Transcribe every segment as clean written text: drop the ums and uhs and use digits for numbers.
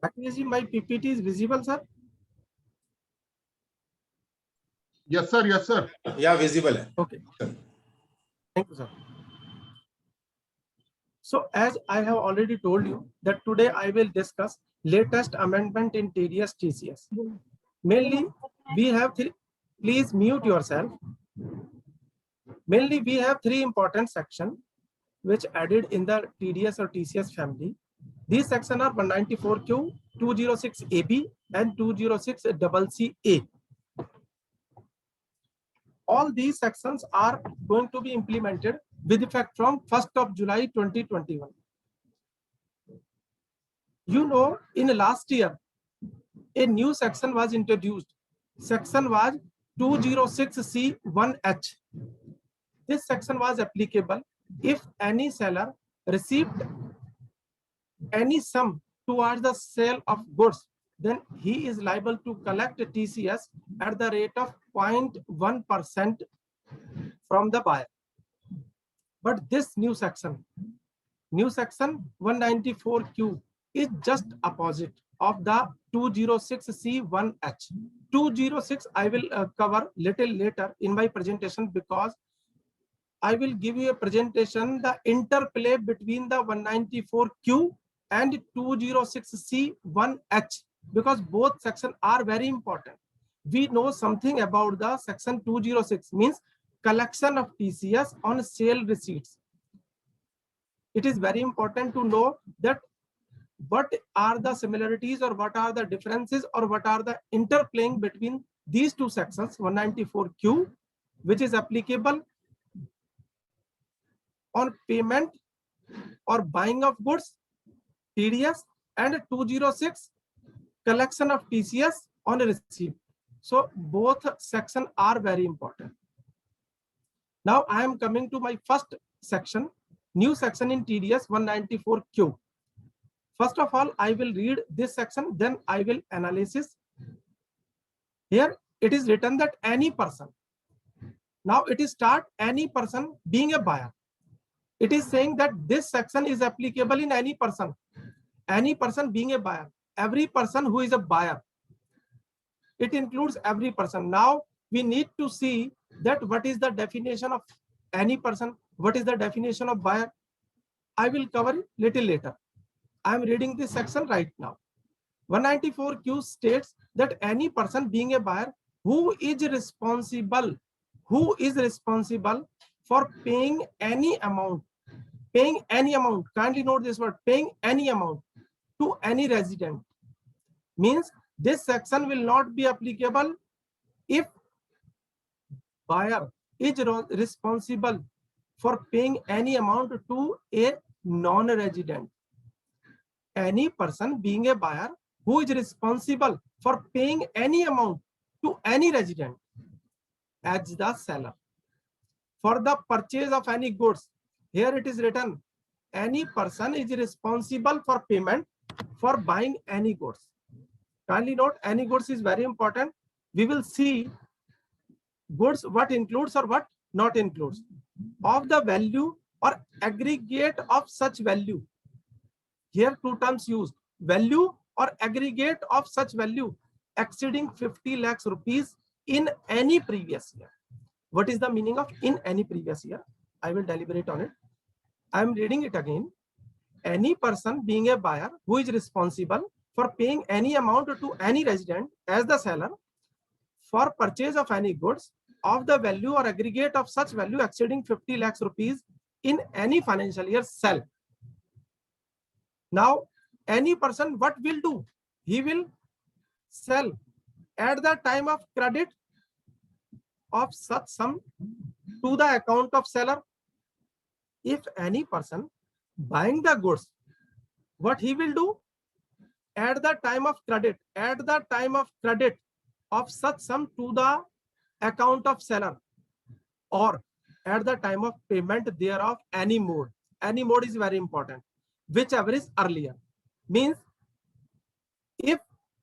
Rakesh ji, my PPT is visible, sir? Yes, sir. Yes, sir. Yeah, visible. Okay. Thank you, sir. So as I have already told you that today I will discuss latest amendment in TDS TCS. Mainly we have three, please mute yourself. Mainly we have three important sections which added in the TDS or TCS family. These sections are 194Q, 206AB and 206CCA. All these sections are going to be implemented with effect from 1st of July 2021. You know, in last year, a new section was introduced. Section was 206C1H. This section was applicable if any seller received any sum towards the sale of goods, then he is liable to collect TCS at the rate of 0.1% from the buyer. But this new section 194Q, is just opposite of the 206C1H. 206 I will cover little later in my presentation, because I will give you a presentation the interplay between the 194Q and 206C1H, because both sections are very important. We know something about the section 206, means collection of TCS on sale receipts. It is very important to know that what are the similarities or what are the differences or what are the interplaying between these two sections, 194Q, which is applicable on payment or buying of goods, TDS, and 206, collection of TCS on receipt. So both sections are very important. Now I am coming to my first section, new section in TDS 194Q. First of all, I will read this section, then I will analysis. Here it is written that any person. Now it is start any person being a buyer. It is saying that this section is applicable in any person being a buyer, every person who is a buyer. It includes every person. Now we need to see that what is the definition of any person, what is the definition of buyer. I will cover it little later. I am reading this section right now. 194Q states that any person being a buyer who is responsible for paying any amount, kindly note this word, paying any amount to any resident, means this section will not be applicable if buyer is responsible for paying any amount to a non-resident. Any person being a buyer who is responsible for paying any amount to any resident as the seller for the purchase of any goods. Here it is written, any person is responsible for payment for buying any goods. Kindly note, any goods is very important. We will see goods what includes or what not includes. Of the value or aggregate of such value. Here two terms used, value or aggregate of such value exceeding 50 lakhs rupees in any previous year. What is the meaning of in any previous year? I will deliberate on it. I am reading it again. Any person being a buyer who is responsible for paying any amount to any resident as the seller for purchase of any goods of the value or aggregate of such value exceeding 50 lakhs rupees in any financial year sell. Now, any person what will do? He will sell at the time of credit of such sum to the account of seller. If any person buying the goods, what he will do? At the time of credit of such sum to the account of seller, or at the time of payment thereof, any mode. Any mode is very important. Whichever is earlier. Means if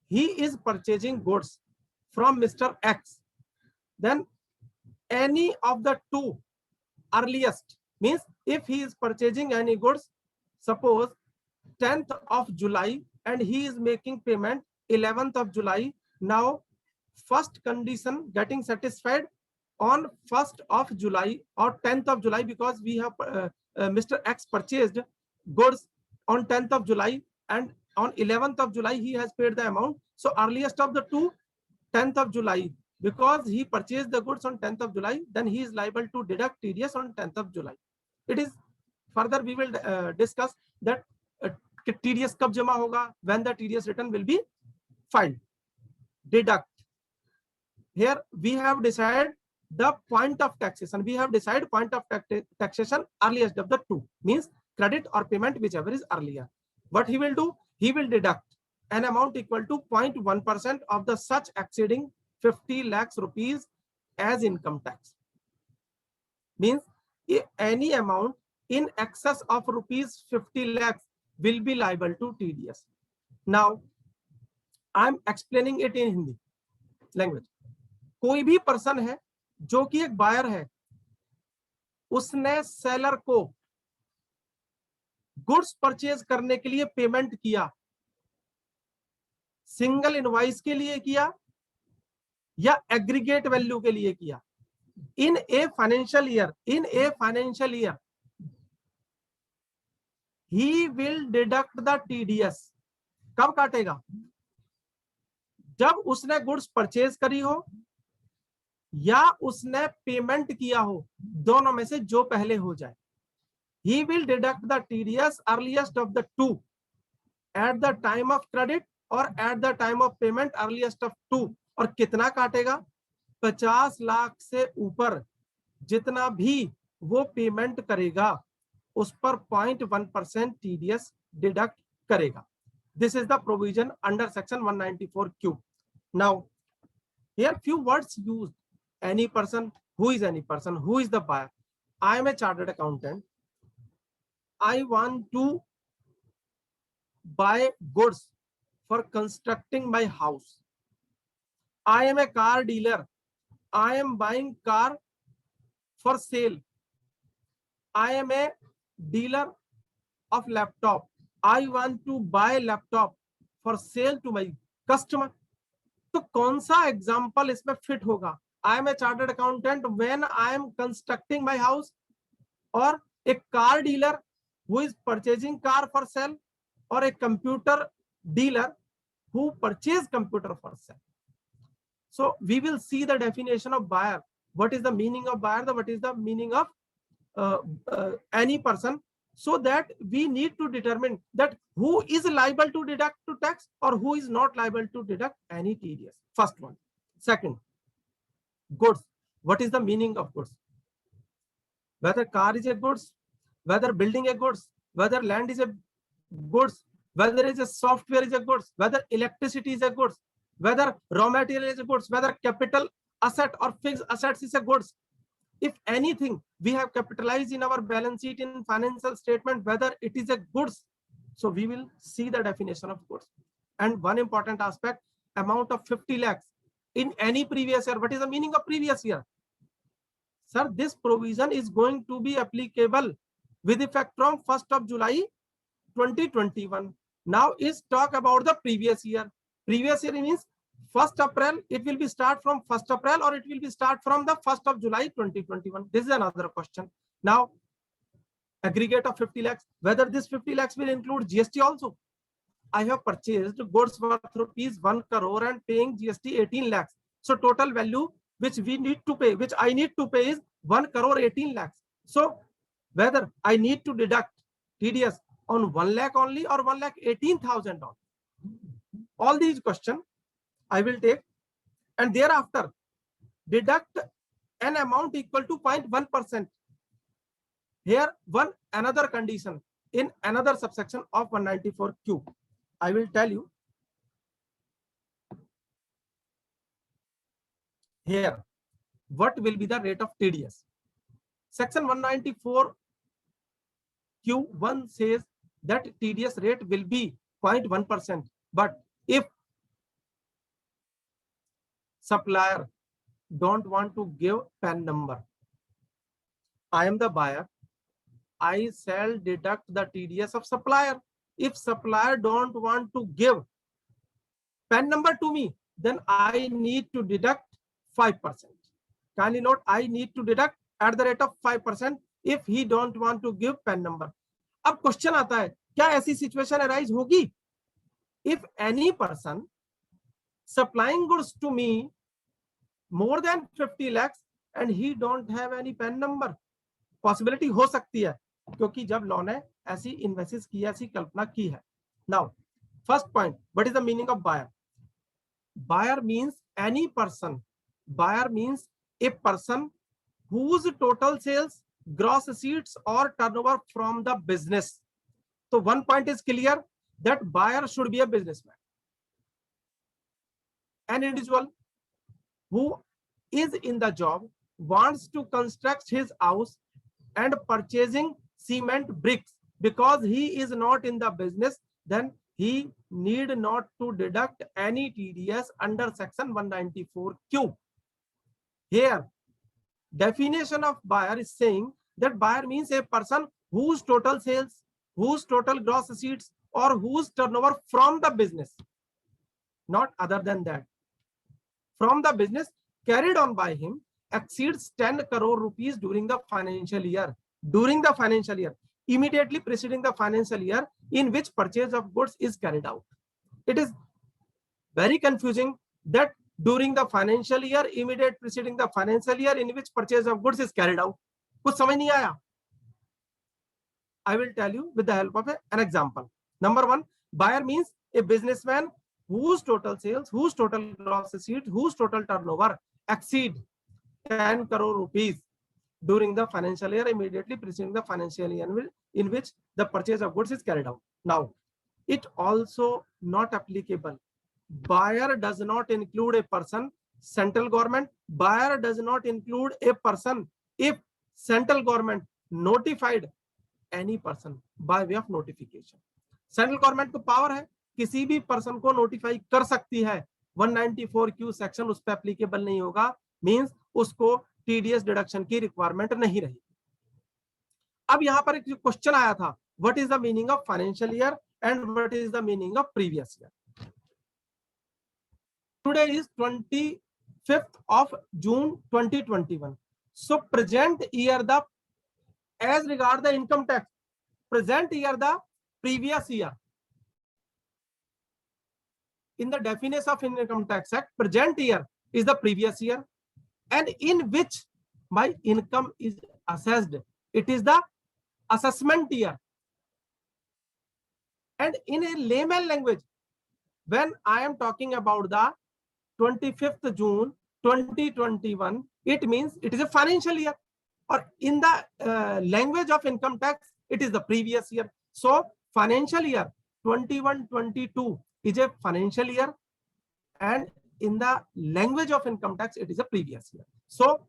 he is purchasing goods from Mr. X, then any of the two earliest, means if he is purchasing any goods, suppose 10th of July and he is making payment 11th of July. Now, first condition getting satisfied on 1st of July or 10th of July, because we have Mr. X purchased goods on 10th of July and on 11th of July he has paid the amount. So earliest of the two, 10th of July, because he purchased the goods on 10th of July, then he is liable to deduct TDS on 10th of July. It is further we will discuss that TDS kab jama hoga, when the TDS return will be filed. Deduct. Here we have decided the point of taxation. We have decided point of taxation earliest of the two, means credit or payment, whichever is earlier. What he will do? He will deduct an amount equal to 0.1% of the such exceeding 50 lakhs rupees as income tax. Means if any amount in excess of rupees 50 lakhs will be liable to TDS. Now I am explaining it in Hindi language. कोई भी person है जो कि एक buyer है, उसने seller को goods purchase करने के लिए पेमेंट किया, सिंगल इनवॉइस के लिए किया या एग्रीगेट वैल्यू के लिए किया, in a financial year he will deduct the TDS. कब काटेगा? जब उसने गुड्स परचेज करी हो या उसने पेमेंट किया हो, दोनों में से जो पहले हो जाए. He will deduct the TDS earliest of the two, at the time of credit or at the time of payment earliest of two. और कितना काटेगा? 50 लाख से ऊपर जितना भी वो पेमेंट करेगा उस पर 0.1% TDS डिडक्ट करेगा. This is the provision under section 194Q. Now, here few words used. Any person. Who is any person? Who is the buyer? I am a chartered accountant. I want to buy goods for constructing my house. I am a car dealer. I am buying car for sale. I am a dealer of laptop. I want to buy laptop for sale to my customer. तो कौन सा example इसमें fit होगा? I am a chartered accountant when I am constructing my house, or a car dealer who is purchasing car for sale, or a computer dealer who purchase computer for sale. So we will see the definition of buyer. What is the meaning of buyer? What is the meaning of any person? So that we need to determine that who is liable to deduct to tax or who is not liable to deduct any TDS. First one. Second, goods. What is the meaning of goods? Whether car is a goods, whether building a goods, whether land is a goods, whether is a software is a goods, whether electricity is a goods, whether raw material is a goods, whether capital asset or fixed assets is a goods. If anything we have capitalized in our balance sheet in financial statement, whether it is a goods, so we will see the definition of goods. And one important aspect, amount of 50 lakhs in any previous year. What is the meaning of previous year? Sir, this provision is going to be applicable with effect from 1st of July 2021. Now is talk about the previous year. Previous year means 1st April, it will be start from 1st April or it will be start from the 1st of July 2021. This is another question. Now, aggregate of 50 lakhs, whether this 50 lakhs will include GST also. I have purchased goods worth rupees 1 crore and paying GST 18 lakhs. So total value which we need to pay, which I need to pay is 1 crore 18 lakhs. So whether I need to deduct TDS on 1 lakh only or 1,18,000 only. All these questions I will take, and thereafter deduct an amount equal to 0.1%. Here one another condition in another subsection of 194Q. I will tell you. Here, what will be the rate of TDS? Section 194Q1 says that TDS rate will be 0.1%. But if supplier don't want to give PAN number, I am the buyer, I shall deduct the TDS of supplier. if supplier don't want to give PAN number to me, then I need to deduct 5%. Kindly note, I need to deduct at the rate of 5% if he don't want to give PAN number. अब question आता है, क्या ऐसी situation arise होगी? If any person supplying goods to me more than 50 lakhs and he don't have any PAN number, possibility हो सकती है, क्योंकि जब लॉ ने ऐसी इन्वेस्टिस की, ऐसी कल्पना की है. Now first point, what is the meaning of buyer? Buyer means any person. Buyer means a person whose total sales, gross receipts or turnover from the business. So one point is clear, that buyer should be a businessman, an individual who is in the job, wants to construct his house and purchasing cement bricks. Because he is not in the business, then he need not to deduct any TDS under section 194Q. Here definition of buyer is saying that buyer means a person whose total sales, whose total gross receipts or whose turnover from the business, not other than that, from the business carried on by him exceeds 10 crore rupees during the financial year. During the financial year, immediately preceding the financial year in which purchase of goods is carried out. It is very confusing that during the financial year, immediate preceding the financial year in which purchase of goods is carried out. कुछ समझ नहीं आया? I will tell you with the help of an example. Number one, buyer means a businessman whose total sales, whose total gross receipt, whose total turnover exceed 10 crore rupees during the financial year immediately preceding the financial year in which the purchase of goods is carried out. Now, it also not applicable. Buyer does not include a person, central government. Buyer does not include a person if central government notified any person by way of notification. Central government को power है, किसी भी person को notify कर सकती है. 194Q section उस पर एप्लीकेबल नहीं होगा, मींस उसको टीडीएस डिडक्शन की रिक्वायरमेंट नहीं रहेगी. अब यहां पर एक क्वेश्चन आया था, what is the meaning of financial year and what is the meaning of previous year. Today is 25th of June 2021. So present year, the as regard the income tax, present year the previous year. In the definition of Income Tax Act, present year is the previous year, and in which my income is assessed. It is the assessment year. And in a layman language, when I am talking about the 25th June 2021, it means it is a financial year, or in the language of income tax, it is the previous year. So financial year 21-22 is a financial year, and in the language of income tax, it is a previous year. So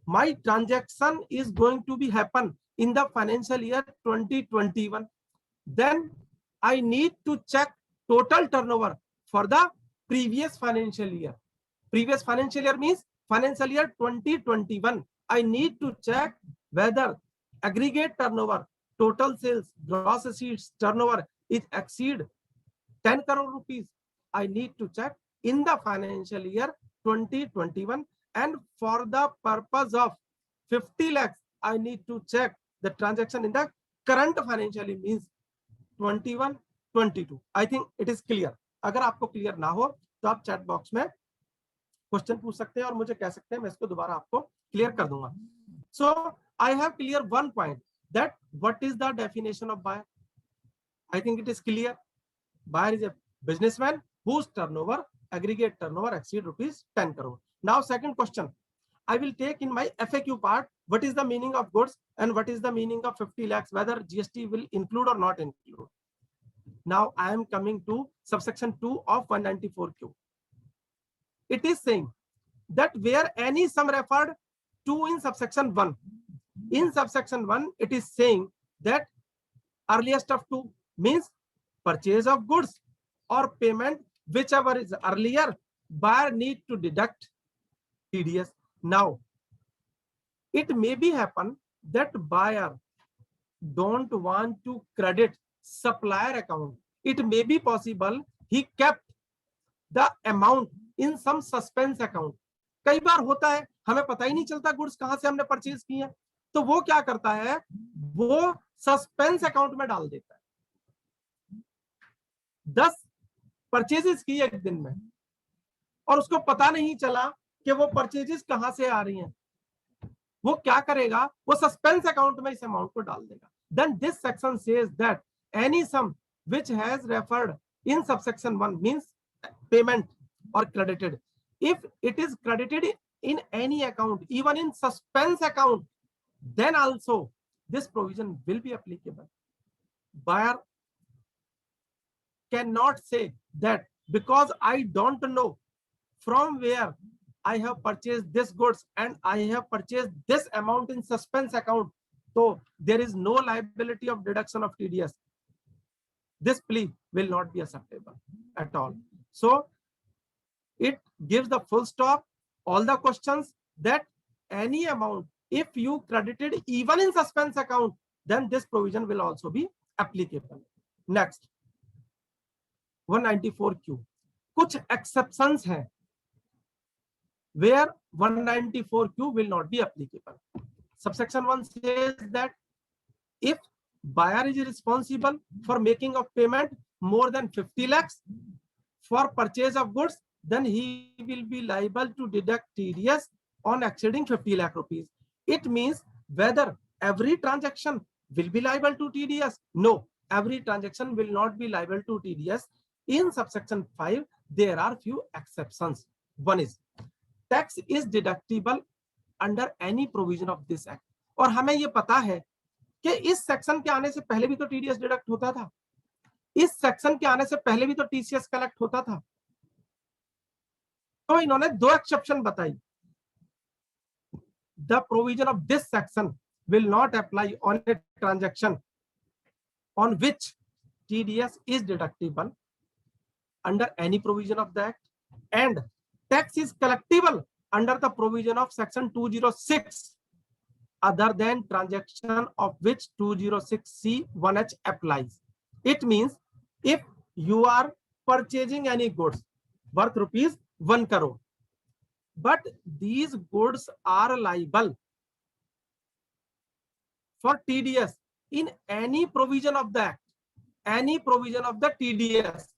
my transaction is going to be happen in the financial year 2021. Then I need to check total turnover for the previous financial year. Previous financial year means financial year 2021. I need to check whether aggregate turnover, total sales, gross receipts, turnover is exceed 10 crore rupees. I need to check in the financial year 2021, and for the purpose of 50 lakhs, I need to check the transaction in the current financial year, means 21-22. I think it is clear. अगर आपको clear ना हो तो आप chat box में question पूछ सकते हैं और मुझे कह सकते हैं, मैं इसको दोबारा आपको क्लियर कर दूंगा. So I have clear one point, that what is the definition of buyer? I think it is clear. Buyer is a businessman whose turnover, aggregate turnover exceed rupees 10 crore. Now second question, I will take in my FAQ part, what is the meaning of goods and what is the meaning of 50 lakhs, whether GST will include or not include. Now I am coming to subsection 2 of 194Q. It is saying that where any sum referred to in subsection 1, in subsection 1 it is saying that earliest of two means purchase of goods or payment, whichever is earlier, buyer need to deduct TDS. Now it may be happen that buyer don't want to credit supplier account. It may be possible he kept the amount in some suspense account. कई बार होता है हमें पता ही नहीं चलता goods कहां से हमने परचेज की है, तो वो क्या करता है, वो सस्पेंस अकाउंट में डाल देता है। 10 परचेजेस की एक दिन में और उसको पता नहीं चला कि वो परचेजेस कहां से आ रही हैं, वो क्या करेगा, वो सस्पेंस अकाउंट में इस अमाउंट को डाल देगा। Then this section says that any sum which has referred in subsection 1 means payment or credited, if it is credited in any account, even in suspense account, then also this provision will be applicable. Buyer cannot say that because I don't know from where I have purchased this goods and I have purchased this amount in suspense account, so there is no liability of deduction of TDS. This plea will not be acceptable at all. So it gives the full stop all the questions that any amount if you credited even in suspense account, then this provision will also be applicable. Next 194Q, कुछ exceptions हैं where 194Q will not be applicable. Subsection 1 says that if buyer is responsible for making of payment more than 50 lakhs for purchase of goods, then he will be liable to deduct TDS on exceeding 50 lakh rupees. It means whether every transaction will be liable to TDS. No, every transaction will not be liable to TDS. In subsection 5, there are few exceptions. One is tax is deductible under any provision of this act. और हमें ये पता है कि इस section के आने से पहले भी तो TDS डिडक्ट होता था, इस सेक्शन के आने से पहले भी तो TCS कलेक्ट होता था। तो इन्होंने दो एक्सेप्शन बताई। The provision of this section will not apply on a transaction on which TDS is deductible under any provision of the act, and tax is collectible under the provision of section 206 other than transaction of which 206C1H applies. It means if you are purchasing any goods worth rupees 1 crore, but these goods are liable for TDS in any provision of the act, any provision of the TDS,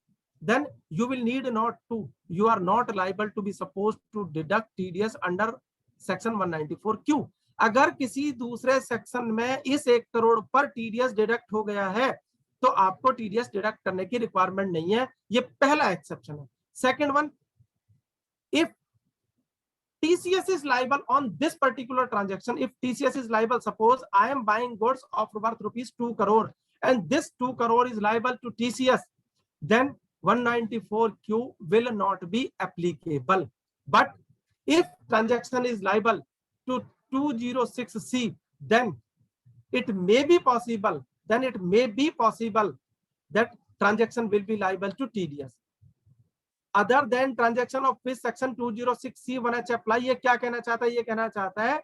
then you will need not to, you are not liable to be supposed to deduct TDS under section 194Q. अगर किसी दूसरे section में इस 1 करोड़ पर TDS deduct हो गया है तो आपको TDS डिडक्ट करने की रिक्वायरमेंट नहीं है, ये पहला एक्सेप्शन है। Second one, if TCS is liable on this particular transaction, if TCS is liable, suppose I am buying goods of worth rupees 2 crore and this 2 crore is liable to TCS, then 194Q will not be applicable. But if transaction is liable to 206C, then it may be possible, that transaction will be liable to TDS. Other than transaction of which section 206C1H apply, ये क्या कहना चाहता है, ये कहना चाहता है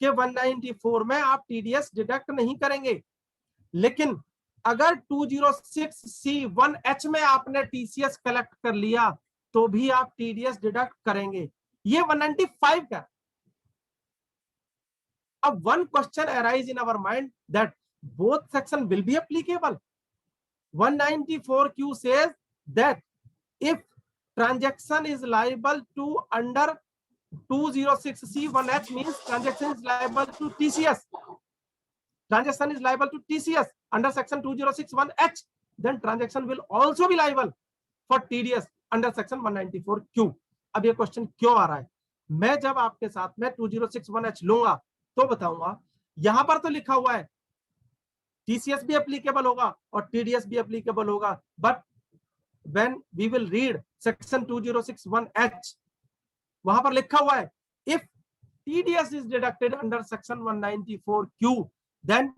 कि 194 में आप TDS डिडक्ट नहीं करेंगे, लेकिन अगर 206C1H में आपने TCS कलेक्ट कर लिया तो भी आप TDS डिडक्ट करेंगे। ये 195 का। अब one question arise in our mind that both section will be applicable. 194Q says that if transaction is liable to under 206C1H means transaction is liable to TCS. Transaction is liable to TCS under section 2061H, then transaction will also be liable for TDS under section 194Q. अब ये question क्यों आ रहा है, मैं जब आपके साथ में 2061H लूंगा तो बताऊंगा। यहां पर तो लिखा हुआ है TCS भी एप्लीकेबल होगा और TDS भी एप्लीकेबल होगा, but when we will read section 2061H, वहां पर लिखा हुआ है if TDS is deducted under section 194Q, then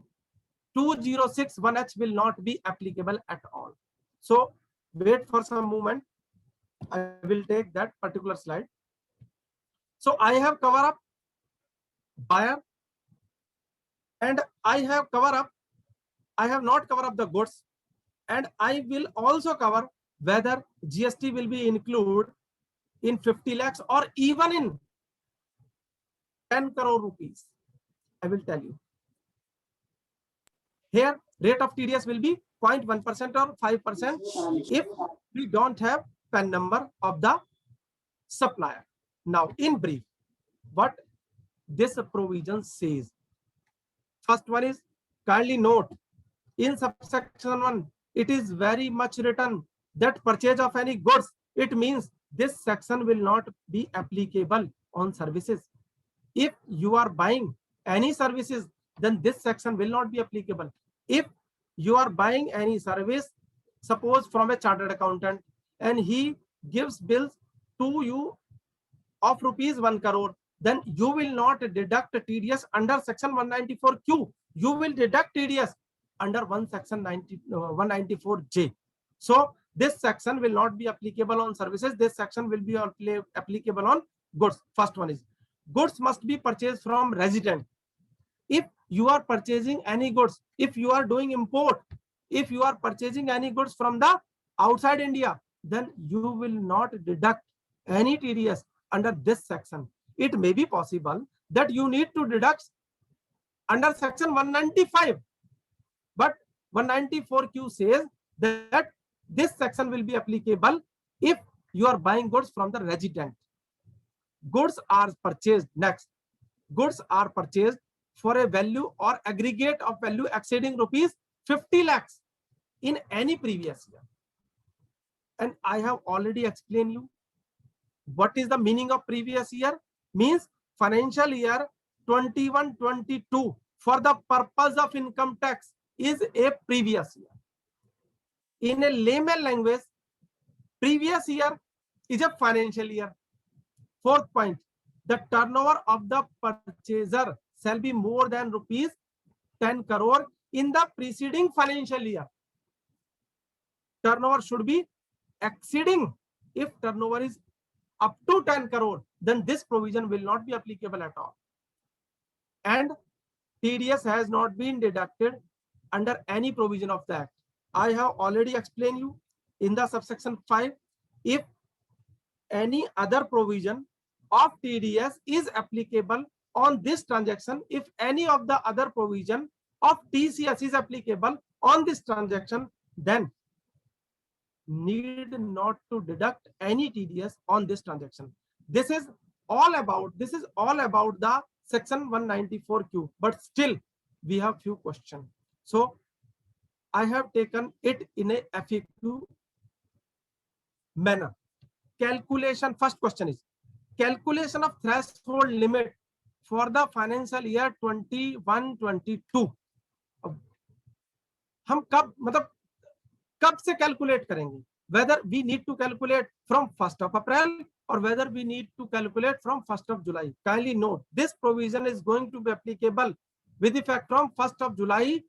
2061H will not be applicable at all. So wait for some moment, I will take that particular slide. So I have covered up buyer and I have not covered up the goods. and I will also cover whether GST will be included in 50 lakhs or even in 10 crore rupees. I will tell you. Here, rate of TDS will be 0.1% or 5% if we don't have PAN number of the supplier. Now, in brief, what this provision says. First one is, kindly note, in subsection 1, it is very much written that purchase of any goods, it means this section will not be applicable on services. If you are buying any services, then this section will not be applicable. If you are buying any service, suppose from a chartered accountant, and he gives bills to you of rupees 1 crore, then you will not deduct TDS under section 194Q. You will deduct TDS under section 194J. So this section will not be applicable on services. This section will be applicable on goods. First one is, goods must be purchased from resident. If you are purchasing any goods, if you are doing import, if you are purchasing any goods from the outside India, then you will not deduct any TDS under this section. It may be possible that you need to deduct under section 195, but 194Q says that this section will be applicable if you are buying goods from the resident. Goods are purchased, next, goods are purchased for a value or aggregate of value exceeding rupees 50 lakhs in any previous year. And I have already explained you what is the meaning of previous year. Means financial year 21-22 for the purpose of income tax is a previous year. In a layman language, previous year is a financial year. Fourth point, the turnover of the purchaser shall be more than rupees 10 crore in the preceding financial year. Turnover should be exceeding. If turnover is up to 10 crore, then this provision will not be applicable at all. And TDS has not been deducted under any provision of the Act. I have already explained you in the subsection 5, if any other provision of TDS is applicable on this transaction, if any of the other provision of TCS is applicable on this transaction, then need not to deduct any TDS on this transaction. This is all about the section 194Q, but still we have few questions. So I have taken it in a FAQ manner. Calculation, first question is calculation of threshold limit for the financial year 21-22. हम कब से calculate करेंगे? Whether we need to calculate from 1st of April or whether we need to calculate from 1st of July. Kindly note, this provision is going to be applicable with effect from 1st of July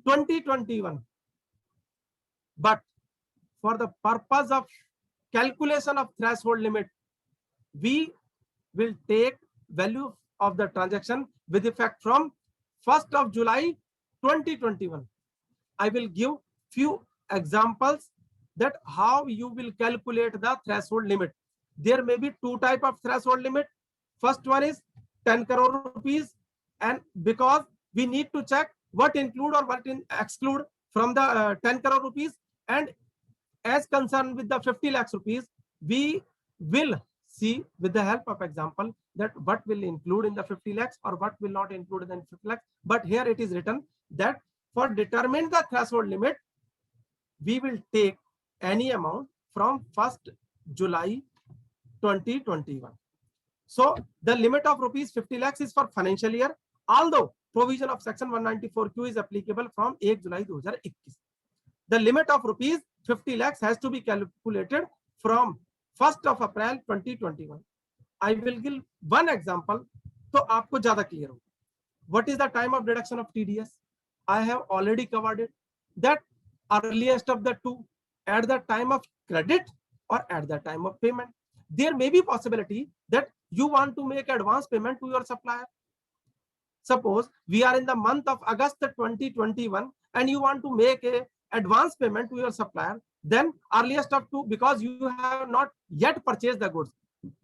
2021. But for the purpose of calculation of threshold limit, we will take value of the transaction with effect from 1st of July 2021. I will give few examples that how you will calculate the threshold limit. There may be two types of threshold limit. First one is 10 crore rupees, and because we need to check what include or what exclude from the 10 crore rupees, and as concerned with the 50 lakhs rupees, we will see with the help of example that what will include in the 50 lakhs or what will not include in the 50 lakhs. But here it is written that for determine the threshold limit, we will take any amount from 1st July 2021. So the limit of rupees 50 lakhs is for financial year, although provision of section 194Q is applicable from 1 July 2021. The limit of rupees 50 lakhs has to be calculated from 1st of April 2021. I will give one example तो आपको ज्यादा clear हो. What is the time of deduction of TDS? I have already covered it. That earliest of the two, at the time of credit or at the time of payment. There may be possibility that you want to make advance payment to your supplier. Suppose we are in the month of August 2021 and you want to make a advance payment to your supplier, then earliest up to, because you have not yet purchased the goods.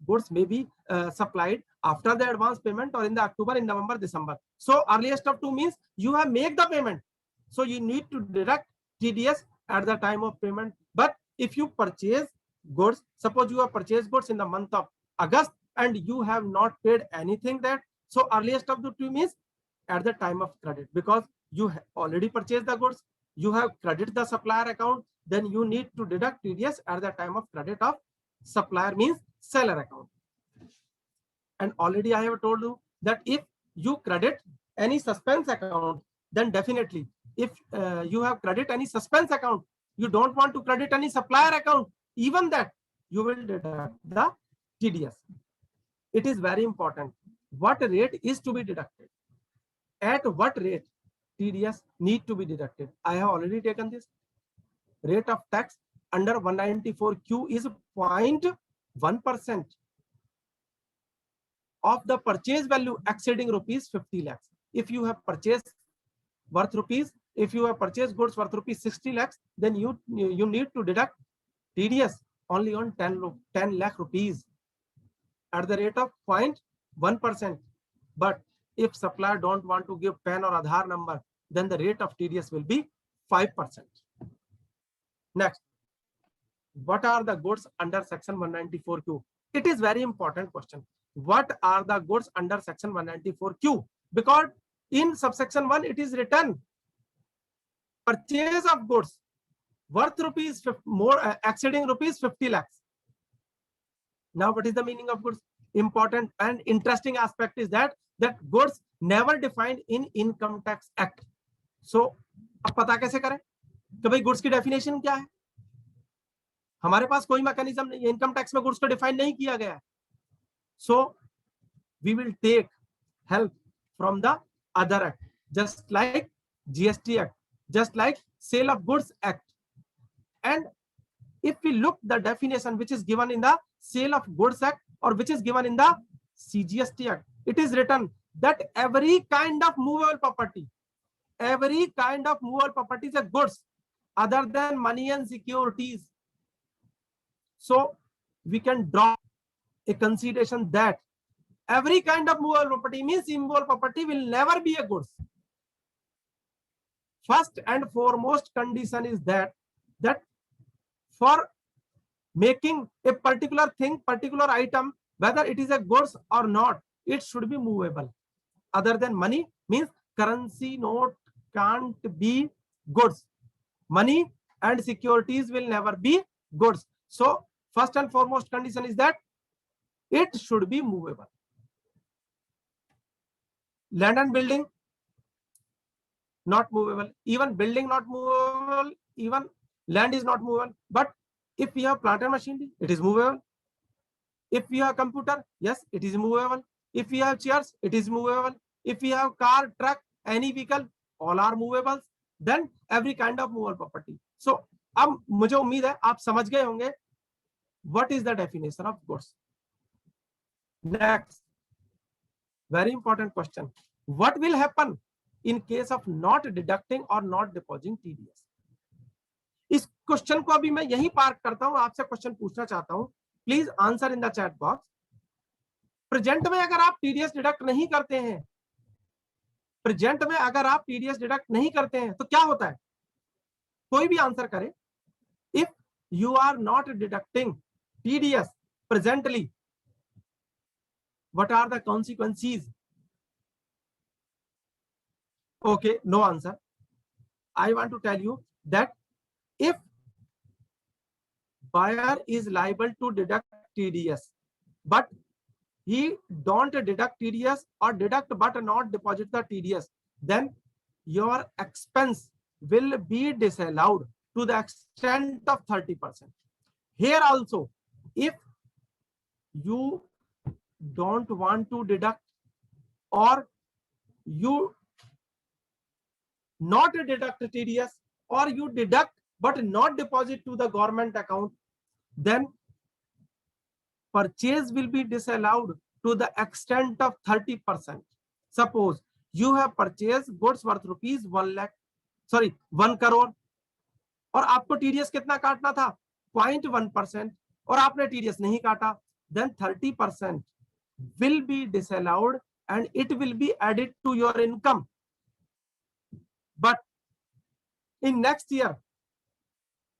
Goods may be supplied after the advance payment or in the October, in November, December. So earliest up to means you have made the payment. So you need to deduct TDS at the time of payment. But if you purchase goods, suppose you have purchased goods in the month of August and you have not paid anything that, so earliest of the two means at the time of credit, because you have already purchased the goods, you have credited the supplier account, then you need to deduct TDS at the time of credit of supplier, means seller account. And already I have told you that if you credit any suspense account, then definitely if you have credit any suspense account, you don't want to credit any supplier account, even that you will deduct the TDS. It is very important what rate is to be deducted, at what rate TDS need to be deducted. I have already taken this. Rate of tax under 194Q is 0.1% of the purchase value exceeding rupees 50 lakhs. If you have purchased worth rupees, if you have purchased goods worth rupees 60 lakhs, then you need to deduct TDS only on 10 lakh rupees at the rate of 0.1%. But if supplier don't want to give PAN or Aadhaar number, then the rate of TDS will be 5%. Next, what are the goods under section 194Q? It is very important question. What are the goods under section 194Q? Because in subsection 1 it is written purchase of goods worth rupees more exceeding rupees 50 lakhs. Now what is the meaning of goods? Important and interesting aspect is that goods never defined in Income Tax Act. So अब पता कैसे करें कि भाई goods की definition क्या है? हमारे पास कोई मैकेनिज्म नहीं है, इनकम टैक्स में गुड्स को डिफाइन नहीं किया गया है. So we will take help from the other act, just like GST Act, just like Sale of Goods Act. And if we look the definition which is given in the Sale of Goods Act or which is given in the CGST Act, it is written that every kind of movable property is a goods other than money and securities. So we can draw a consideration that every kind of movable property means immovable property will never be a goods. First and foremost condition is that for making a particular thing, particular item, whether it is a goods or not, it should be movable. Other than money means currency note can't be goods. Money and securities will never be goods. So first and foremost condition is that it should be movable. Land and building, not movable. Even building not movable, even land is not movable. But if we have plant and machinery, it is movable. If we have computer, yes, it is movable. If we have chairs, it is movable. If we have car, truck, any vehicle, all are movables. Then every kind of movable property. So अब मुझे उम्मीद है आप समझ गए होंगे what is the definition of goods. Next, very important question. What will happen in case of not deducting or not depositing TDS? इस question को अभी मैं यहीं पार्क करता हूं, आपसे क्वेश्चन पूछना चाहता हूं. Please answer in the chat box. Present में अगर आप टीडीएस डिडक्ट नहीं करते हैं, प्रेजेंट में अगर आप टीडीएस डिडक्ट नहीं करते हैं तो क्या होता है? कोई भी आंसर करे. If you are not deducting TDS presently, what are the consequences? Okay, no answer. I want to tell you that if buyer is liable to deduct TDS, but he don't deduct TDS or deduct but not deposit the TDS, then your expense will be disallowed to the extent of 30%. Here also, if you don't want to deduct or you not deduct TDS or you deduct but not deposit to the government account, then purchase will be disallowed to the extent of 30%. Suppose you have purchased goods worth rupees 1 crore. और आपको TDS कितना काटना था 0.1% और आपने TDS नहीं काटा, then 30% will be disallowed and it will be added to your income. But in next year,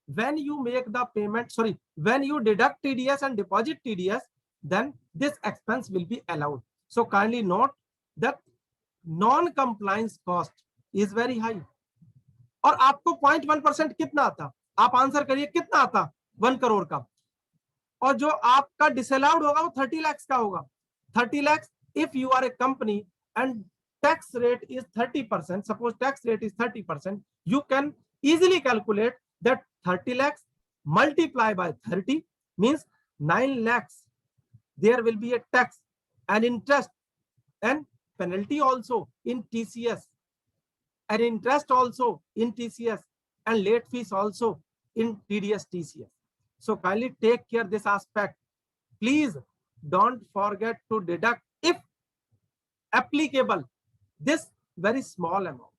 when you make the payment, when you deduct TDS and deposit TDS, then this expense will be allowed. So kindly note that non-compliance cost is very high. और आपको 0.1% कितना आता, आप answer करिए कितना आता 1 करोड़ का, और जो आपका डिसअलाउड होगा वो 30 लाख का होगा. 30 lakhs if you are a company and tax rate is 30%, suppose tax rate is 30%, you can easily calculate that 30 lakhs multiply by 30 means 9 lakhs. There will be a tax and interest and penalty also in TCS and interest also in TCS and late fees also in TDS TCS. So kindly take care this aspect. Please don't forget to deduct, if applicable, this very small amount.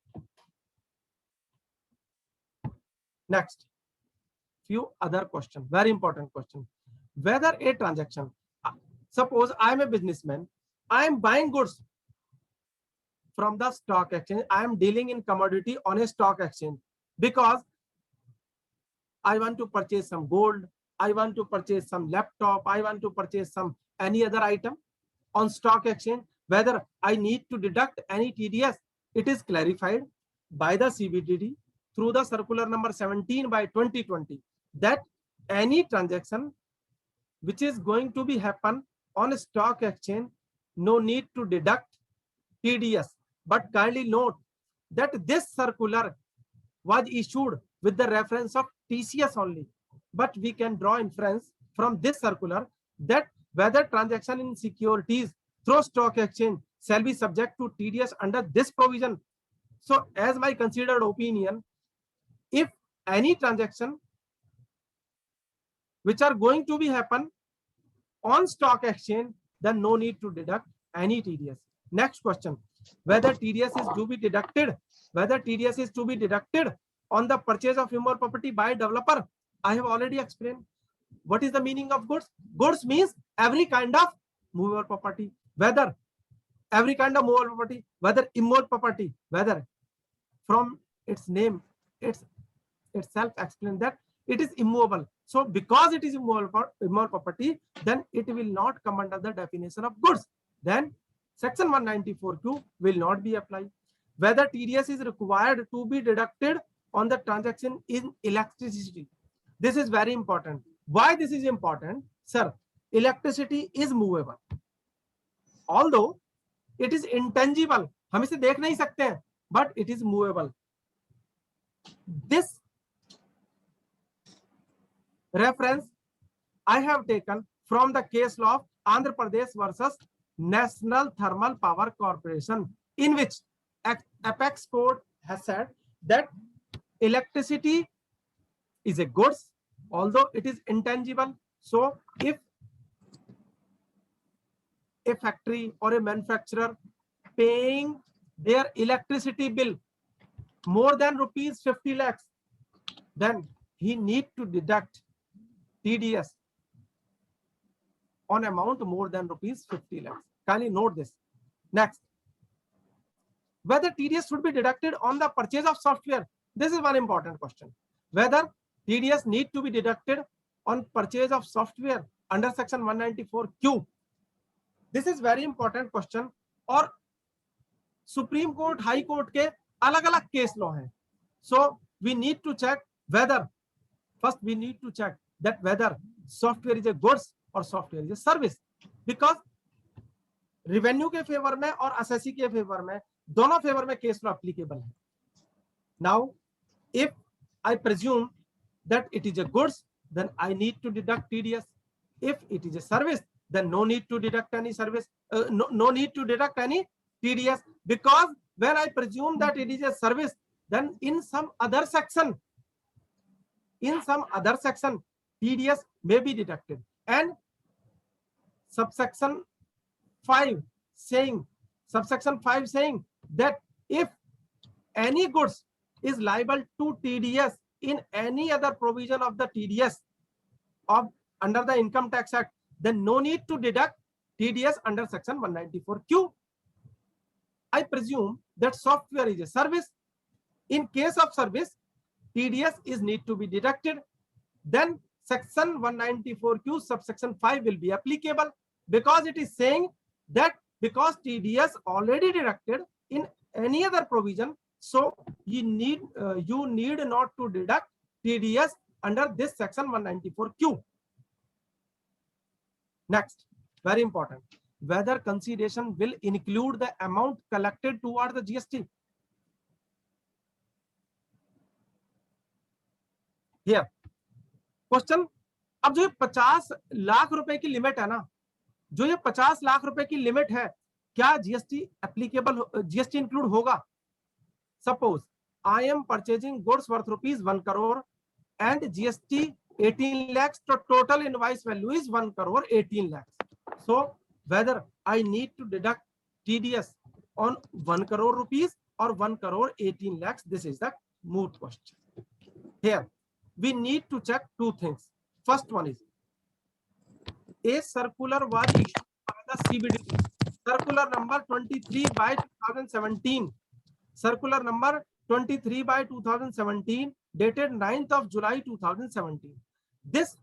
Next, few other questions, very important question. Whether a transaction, suppose I am a businessman, I am buying goods from the stock exchange, I am dealing in commodity on a stock exchange because I want to purchase some gold, I want to purchase some laptop, I want to purchase some any other item on stock exchange, whether I need to deduct any TDS. It is clarified by the CBDT through the circular number 17 by 2020 that any transaction which is going to be happen on a stock exchange, no need to deduct TDS. But kindly note that this circular was issued with the reference of TCS only. But we can draw inference from this circular that whether transaction in securities through stock exchange shall be subject to TDS under this provision. So as my considered opinion, if any transaction which are going to be happen on stock exchange, then no need to deduct any TDS. Next question, whether TDS is to be deducted, on the purchase of immovable property by developer. I have already explained what is the meaning of goods. Goods means every kind of movable property, whether every kind of movable property, whether immovable property, whether from its name, itself explained that it is immovable. So because it is immovable property, then it will not come under the definition of goods. Then section 194Q will not be applied. Whether TDS is required to be deducted on the transaction in electricity. This is very important. Why this is important? Sir, electricity is movable. Although it is intangible, हम इसे देख नहीं सकते हैं, but it is movable. This reference I have taken from the case law of Andhra Pradesh versus National Thermal Power Corporation, in which Apex Court has said that electricity is a goods, although it is intangible. So if a factory or a manufacturer paying their electricity bill more than rupees 50 lakhs, then he need to deduct TDS on amount more than rupees 50 lakhs. Kindly note this. Next, whether TDS should be deducted on the purchase of software. This is one important question. Whether TDS need to be deducted on purchase of software under section 194Q. This is very important question. और supreme court, high court के अलग अलग case law हैं. So we need to check whether, first we need to check that whether software is a goods or software is a service, because revenue के favour में और assessee के favour में, दोनों फेवर में केस लॉ एप्लीकेबल है. Now if I presume that it is a goods, then I need to deduct TDS. If it is a service, then no need to deduct any service, no need to deduct any TDS, because when I presume that it is a service, then in some other section, TDS may be deducted. And subsection 5 saying that if any goods is liable to TDS in any other provision of the TDS of under the Income Tax Act, then no need to deduct TDS under section 194Q. I presume that software is a service. In case of service, TDS is need to be deducted. Then section 194Q subsection 5 will be applicable, because it is saying that because TDS already deducted in any other provision, so you need not to deduct TDS under this section 194Q. Next, very important, whether consideration will include the amount collected toward the GST. Here question, अब जो ये 50 लाख रुपए की limit है ना, जो ये 50 लाख रुपए की लिमिट है, क्या जीएसटी एप्लीकेबल, जीएसटी इंक्लूड होगा? Suppose I am purchasing goods worth ₹1 crore and GST 18 lakhs, so total invoice value is 1 crore 18 lakhs. So whether I need to deduct TDS on 1 crore rupees or 1 crore 18 lakhs, this is the moot question. Here we need to check two things. First one is a circular was issued by the CBDT, circular number 23/2017, circular number 23/2017, dated 9th of July 2017. This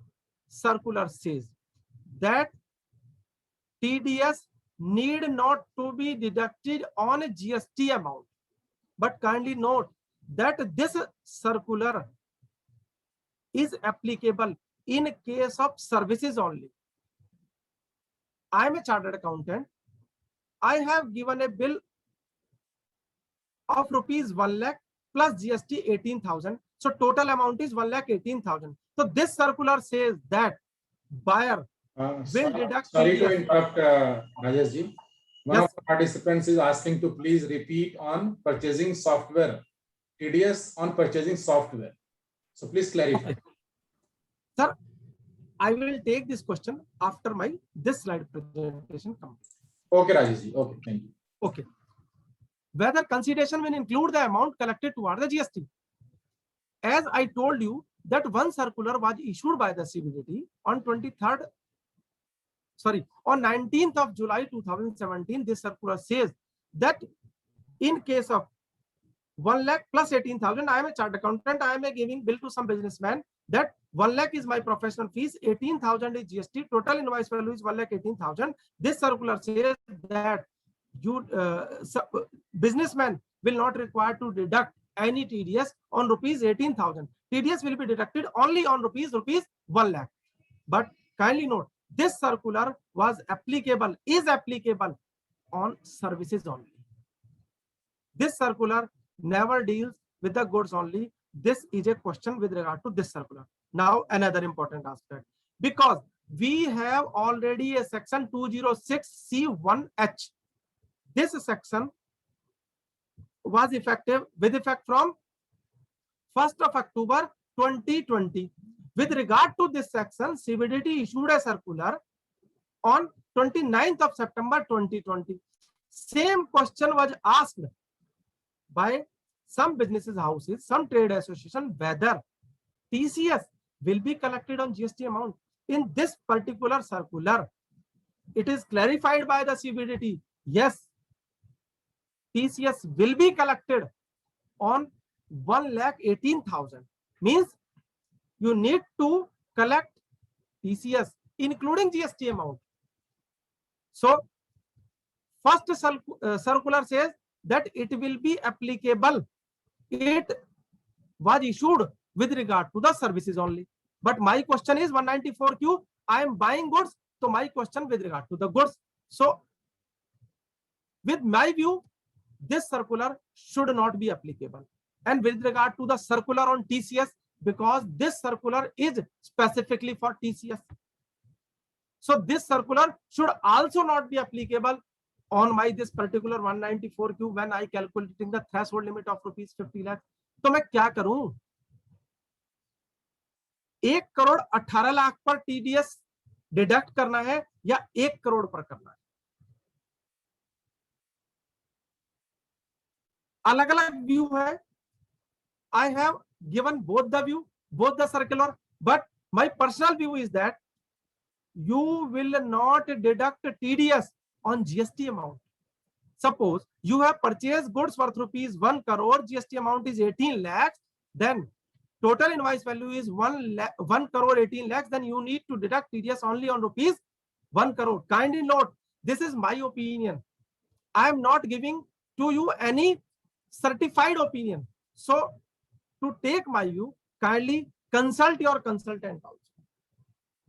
circular says that TDS need not to be deducted on a GST amount, but kindly note that this circular is applicable in case of services only. I am a chartered accountant. I have given a bill of ₹1 lakh plus GST 18,000. So total amount is 1,18,000. So this circular says that buyer will deduct. Sorry to interrupt, Rajesh ji. One of the participants is asking to please repeat on purchasing software. TDS on purchasing software. So please clarify. Sir, I will take this question after this slide presentation comes. Okay, Rajesh ji. Okay, thank you. Okay. Whether consideration will include the amount collected toward the GST. As I told you that one circular was issued by the CBDT on 19th of July 2017. This circular says that in case of 1 lakh plus 18,000, I am a chartered accountant, I am giving bill to some businessman that 1 lakh is my professional fees, 18,000 is GST, total invoice value is 1,18,000. This circular says that you businessman will not require to deduct any TDS on ₹18,000. TDS will be deducted only on rupees 1 lakh. But kindly note, this circular is applicable on services only. This circular never deals with the goods only. This is a question with regard to this circular. Now another important aspect, because we have already a section 206C1H. This section was with effect from 1st of October 2020. With regard to this section, CBDT issued a circular on 29th of September 2020. Same question was asked by some businesses houses, some trade association, whether TCS will be collected on GST amount. In this particular circular, it is clarified by the CBDT. Yes, TCS will be collected on 1,18,000. Means you need to collect TCS including GST amount. So first circular says that it will be applicable. It was issued with regard to the services only. But my question is 194Q. I am buying goods. So my question with regard to the goods. So with my view, this circular should not be applicable. And with regard to the circular on TCS, because this circular is specifically for TCS. So this circular should also not be applicable on this particular 194Q when I calculating the threshold limit of ₹50 lakh. तो मैं क्या करूं? 1,18,00,000 पर TDS deduct करना है या 1 करोड़ पर करना है? अलग अलग व्यू है. I have given both the view, both the circular, but my personal view is that you will not deduct TDS on GST amount. Suppose you have purchased goods worth rupees 1 crore, GST amount is 18 lakhs, then total invoice value is 1 crore 18 lakhs, then you need to deduct TDS only on rupees 1 crore. Kindly note, this is my opinion. I am not giving to you any certified opinion. So to take my view, kindly consult your consultant also.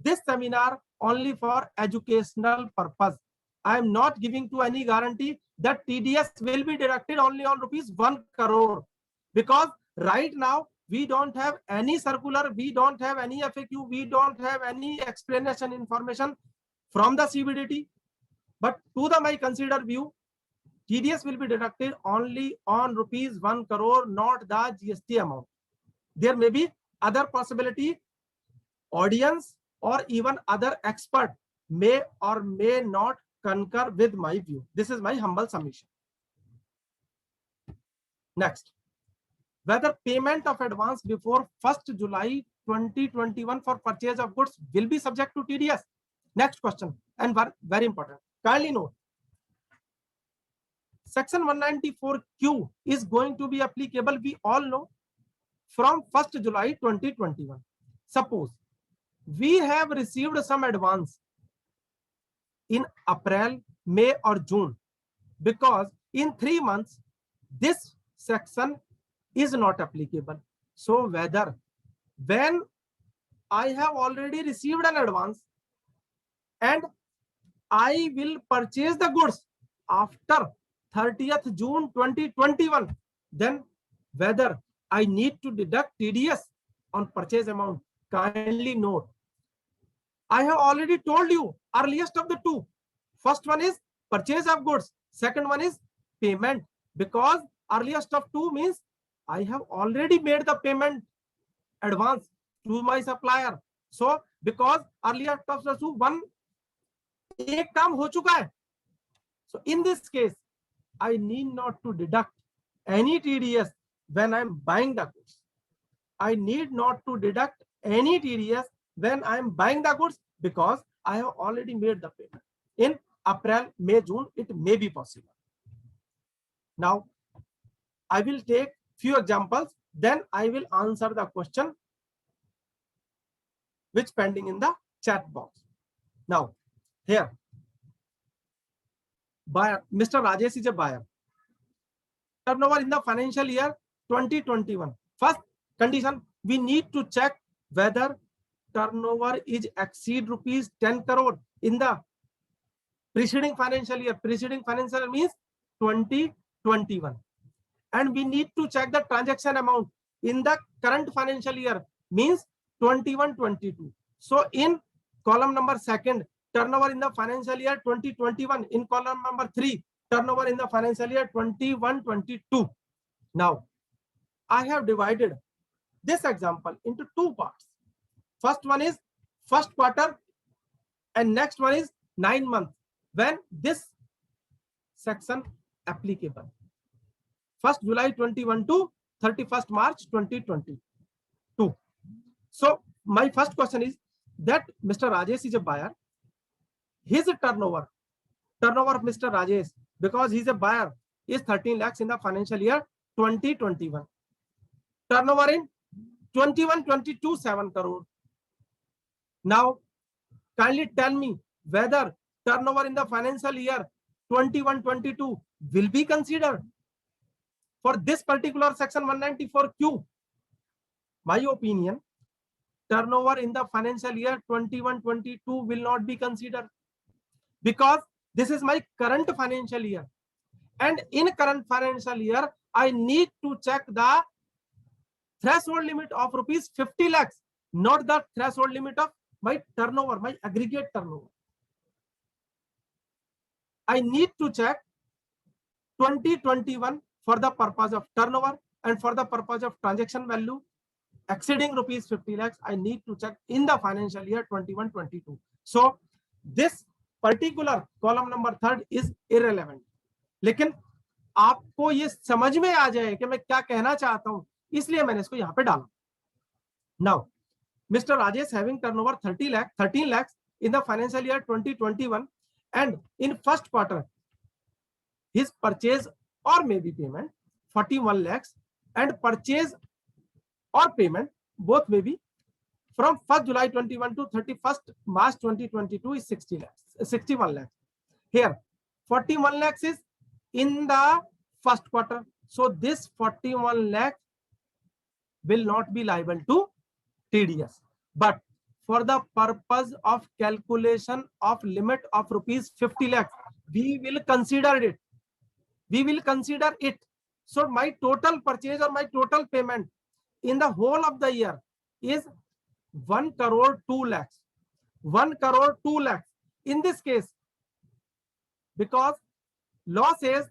This seminar only for educational purpose. I am not giving to any guarantee that TDS will be deducted only on rupees 1 crore, because right now we don't have any circular, we don't have any FAQ, we don't have any explanation information from the CBDT. But to the my considered view, TDS will be deducted only on rupees 1 crore, not the GST amount. There may be other possibility. Audience or even other expert may or may not concur with my view. This is my humble submission. Next, whether payment of advance before 1st July 2021 for purchase of goods will be subject to TDS. Next question, and very important. Kindly note, Section 194Q is going to be applicable, we all know, from 1st July 2021. Suppose we have received some advance in April, May or June, because in 3 months this section is not applicable. So whether when I have already received an advance and I will purchase the goods after 30th June 2021, then whether I need to deduct TDS on purchase amount. Kindly note, I have already told you earliest of the two. First one is purchase of goods. Second one is payment, because earliest of two means I have already made the payment advance to my supplier. So because earliest of the two, one एक काम हो चुका है. So in this case, I need not to deduct any TDS when I am buying the goods. I need not to deduct any TDS when I am buying the goods, because I have already made the payment. In April, May, June, it may be possible. Now, I will take few examples, then I will answer the question which pending in the chat box. Now, here, buyer, Mr. Rajesh is a buyer. Turnover in the financial year 2021. First condition, we need to check whether turnover is exceed rupees 10 crore in the preceding financial year. Preceding financial year means 2021. And we need to check the transaction amount in the current financial year, means 21-22. So in column number 2, turnover in the financial year 2021. In column number 3, turnover in the financial year 21-22. Now, I have divided this example into 2 parts. First one is first quarter and next one is 9 months, when this section applicable. 1st July 21 to 31st March 2022. So my first question is that Mr. Rajesh is a buyer. His turnover of Mr. Rajesh, because he's a buyer, is 13 lakhs in the financial year 2021. Turnover in 21-22, 7 crore. Now, kindly tell me whether turnover in the financial year 21-22 will be considered for this particular section 194Q. My opinion, turnover in the financial year 21-22 will not be considered, because this is my current financial year, and in current financial year I need to check the threshold limit of rupees 50 lakhs, not the threshold limit of my turnover, my aggregate turnover. I need to check 2021 for the purpose of turnover, and for the purpose of transaction value exceeding rupees 50 lakhs, I need to check in the financial year 21-22. So this particular column number 3 is irrelevant. लेकिन आपको ये समझ में आ जाए कि मैं क्या कहना चाहता हूं, इसलिए मैंने इसको यहाँ पे डाला. Now, Mr. Rajesh having turnover 13 lakhs in the financial year 2021, and in first quarter his purchase or maybe payment 41 lakhs, and purchase or payment both may be from 1st July 21 to 31st March 2022 is 61 lakhs. Here 41 lakhs is in the first quarter, so this 41 lakhs will not be liable to TDS, but for the purpose of calculation of limit of rupees 50 lakhs, we will consider it. So my total purchase or my total payment in the whole of the year is 1 crore 2 lakhs. 1 crore 2 lakhs. In this case, because law says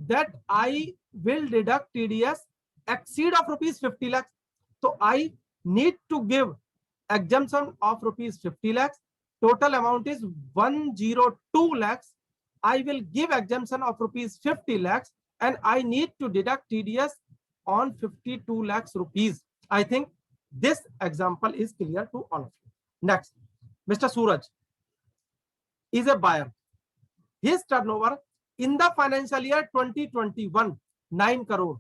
that I will deduct TDS exceed of rupees 50 lakhs, so I need to give exemption of rupees 50 lakhs. Total amount is 102 lakhs. I will give exemption of rupees 50 lakhs, and I need to deduct TDS on 52 lakhs rupees. I think this example is clear to all of you. Next, Mr. Suraj is a buyer. His turnover in the financial year 2021 9 crore.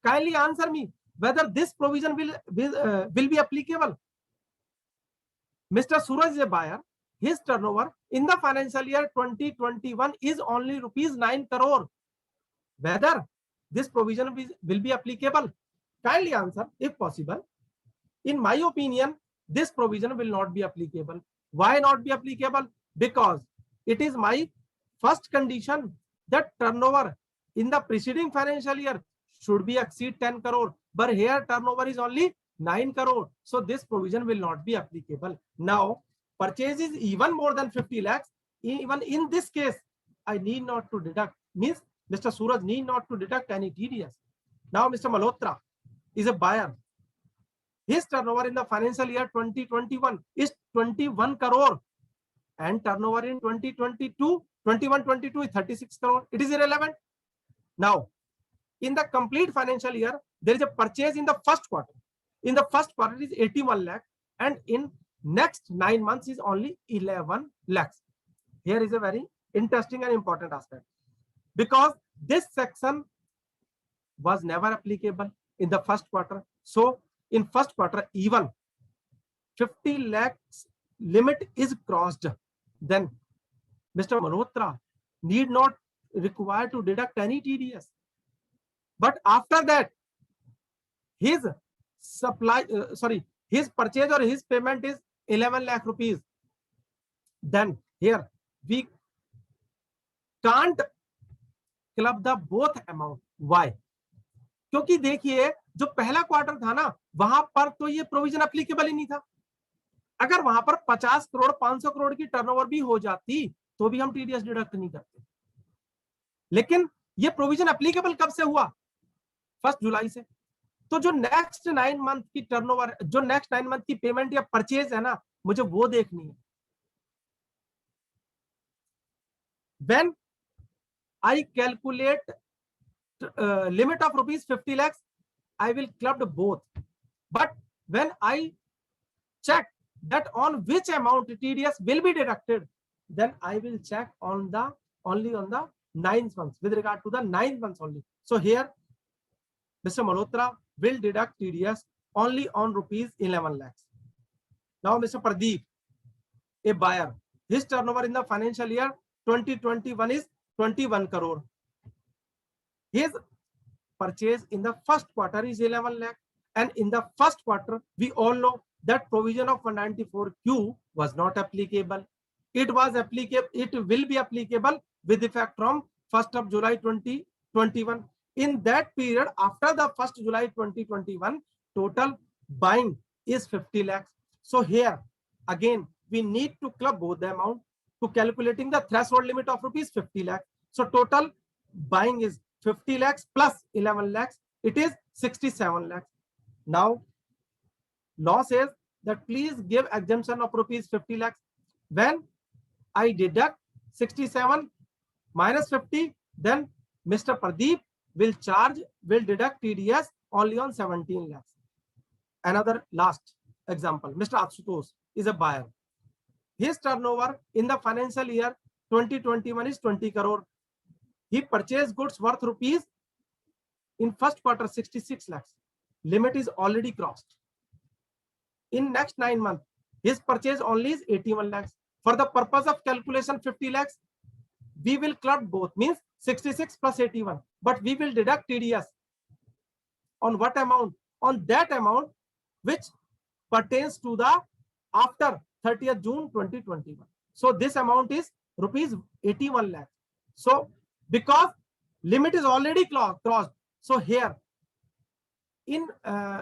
Kindly answer me whether this provision will be applicable. Mr. Suraj is a buyer. His turnover in the financial year 2021 is only rupees 9 crore. Whether this provision will be applicable? Kindly answer if possible. In my opinion, this provision will not be applicable. Why not be applicable? Because it is my first condition that turnover in the preceding financial year should be exceed 10 crore, but here turnover is only 9 crore. So this provision will not be applicable. Now, purchase is even more than 50 lakhs. Even in this case, I need not to deduct. Means Mr. Suraj need not to deduct any TDS. Now, Mr. Malhotra is a buyer. His turnover in the financial year 2021 is 21 crore, and turnover in 21-22 is 36 crore. It is irrelevant. Now, in the complete financial year, there is a purchase in the first quarter. In the first quarter is 81 lakh, and in next 9 months is only 11 lakhs. Here is a very interesting and important aspect, because this section was never applicable in the first quarter. So in first quarter, even 50 lakhs limit is crossed, then Mr. Malhotra need not require to deduct any TDS. But after that, his his purchase or his payment is 11 lakh rupees. Then here we can't club the both amount. Why? क्योंकि देखिए जो पहला quarter था ना, वहां पर तो ये प्रोविजन एप्लीकेबल ही नहीं था. अगर वहां पर 50 करोड़ 500 करोड़ की टर्नओवर भी हो जाती तो भी हम टीडीएस डिडक्ट नहीं करते. लेकिन ये प्रोविजन एप्लीकेबल कब से हुआ? 1 जुलाई से. तो जो नेक्स्ट 9 मंथ की टर्नओवर, जो नेक्स्ट 9 मंथ की पेमेंट या परचेज है ना, मुझे वो देखनी है. When I calculate limit of rupees 50 lakhs, I will club both. But when I check that on which amount TDS will be deducted, then I will check on the only on the 9th month, with regard to the 9th month only. So here Mr. Malhotra will deduct TDS only on rupees 11 lakhs. Now Mr. Pradeep, a buyer, his turnover in the financial year 2021 is 21 crore. His purchase in the first quarter is 11 lakh, and in the first quarter we all know that provision of 194Q was not applicable. It was applicable. It will be applicable with effect from 1st of July 2021. In that period, after the 1st July 2021, total buying is 50 lakhs. So here again we need to club both the amount to calculating the threshold limit of rupees 50 lakhs. So total buying is 50 lakhs plus 11 lakhs. It is 67 lakhs. Now law says that please give exemption of rupees 50 lakhs. When I deduct 67 minus 50, then Mr. Pradeep will deduct TDS only on 17 lakhs. Another last example, Mr. Ashutosh is a buyer. His turnover in the financial year 2021 is 20 crore. He purchased goods worth rupees in first quarter 66 lakhs. Limit is already crossed. In next 9 months, his purchase only is 81 lakhs. For the purpose of calculation 50 lakhs, we will club both, means 66 plus 81. But we will deduct TDS. On what amount? On that amount which pertains to the after 30th June 2021. So this amount is rupees 81 lakhs. So because limit is already crossed, so here in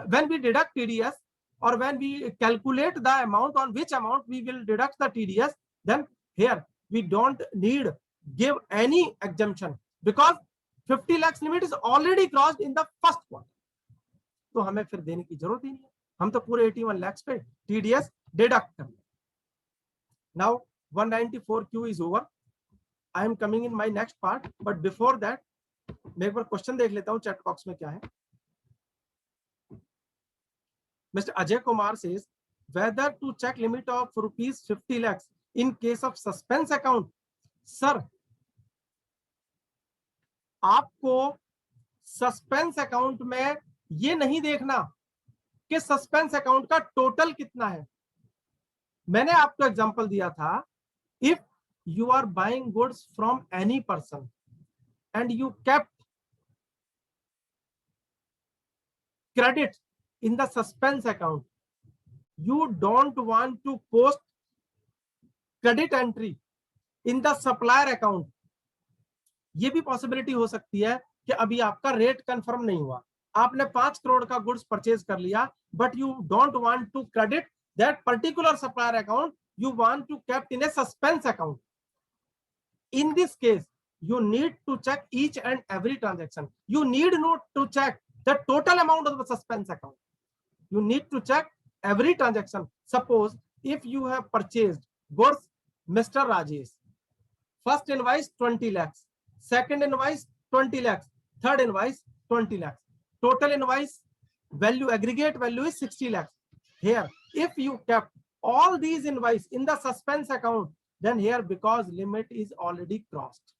when we deduct TDS or when we calculate the amount on which amount we will deduct the TDS, then here we don't need give any exemption because 50 lakhs limit is already crossed in the first quarter. तो हमें फिर देने की जरूरत ही नहीं है, हम तो पूरे 81 lakhs पे TDS deduct कर लें. Now 194Q is over. I am coming in my next part, but before that मैं एक बार क्वेश्चन देख लेता हूं चैट बॉक्स में क्या है. Mr. Ajay Kumar says whether to check limit of rupees 50 lakhs in case of suspense account. Sir, आपको suspense account में ये नहीं देखना कि सस्पेंस अकाउंट का टोटल कितना है. मैंने आपको एग्जांपल दिया था, if you are buying goods from any person and you kept credit in the suspense account, you don't want to post credit entry in the supplier account. ये भी possibility हो सकती है कि अभी आपका रेट कंफर्म नहीं हुआ, आपने 5 करोड़ का गुड्स परचेज कर लिया, but you don't want to credit that particular supplier account, you want to kept in a suspense account. In this case, you need to check each and every transaction. You need not to check the total amount of the suspense account. You need to check every transaction. Suppose if you have purchased goods, Mr. Rajesh, first invoice 20 lakhs, second invoice 20 lakhs, third invoice 20 lakhs. Total invoice value, aggregate value is 60 lakhs. Here, if you kept all these invoice in the suspense account, then here because limit is already crossed,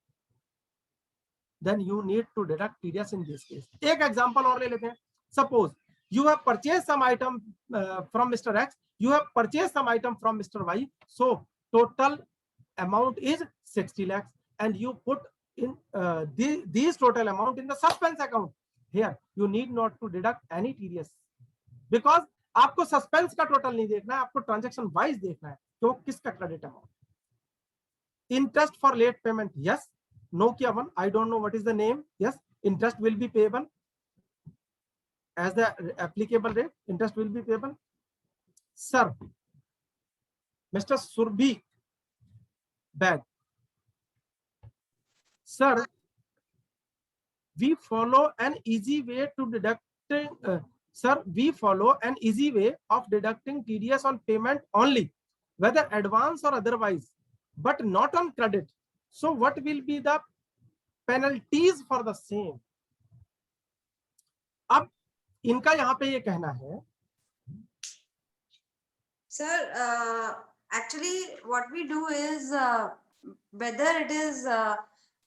then you need to deduct TDS in this case. एक example और ले लेते हैं. Suppose you have purchased some item from Mr. X, you have purchased some item from Mr. Y, so total amount is 60 lakhs and you put in these total amount in the suspense account. Here you need not to deduct any TDS because आपको suspense का total नहीं देखना है, आपको transaction wise देखना है कि वो किसका credit amount. Interest for late payment, yes. Nokia one, I don't know what is the name. Yes, interest will be payable. As the applicable rate, interest will be payable. Sir, Mr. Surbhi Bag. Sir, we follow an easy way to deducting. Sir, we follow an easy way of deducting TDS on payment only, whether advance or otherwise, but not on credit. So, what will be the penalties for the same? अब इनका यहाँ पे ये कहना है, Sir, actually what we do is whether it is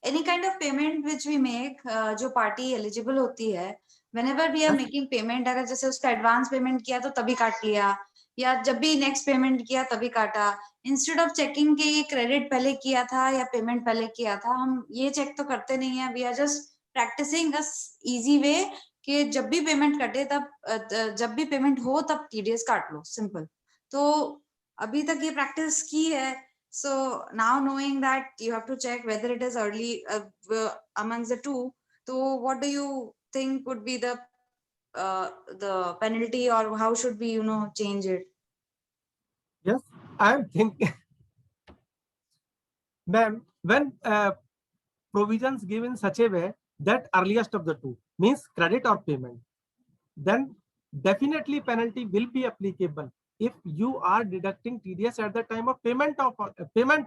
any kind of payment which we make, जो party eligible होती है, whenever we are making payment, अगर जैसे उसका advance payment किया तो तभी काट लिया, या जब भी next payment किया तभी काटा, instead of checking कि ये credit पहले किया था या payment पहले किया था, हम ये check तो करते नहीं है. We are just practicing a easy way कि जब भी पेमेंट कटे तब जब भी पेमेंट हो तब TDS काट लो, सिंपल. तो अभी तक ये प्रैक्टिस की है. So now knowing that you have to check whether it is early amongst the two, so what do you think would be the penalty, or how should we change it? yes, I am thinking, ma'am, when provisions given such a way that earliest of the two means credit or payment, then definitely penalty will be applicable if you are deducting TDS at the time of payment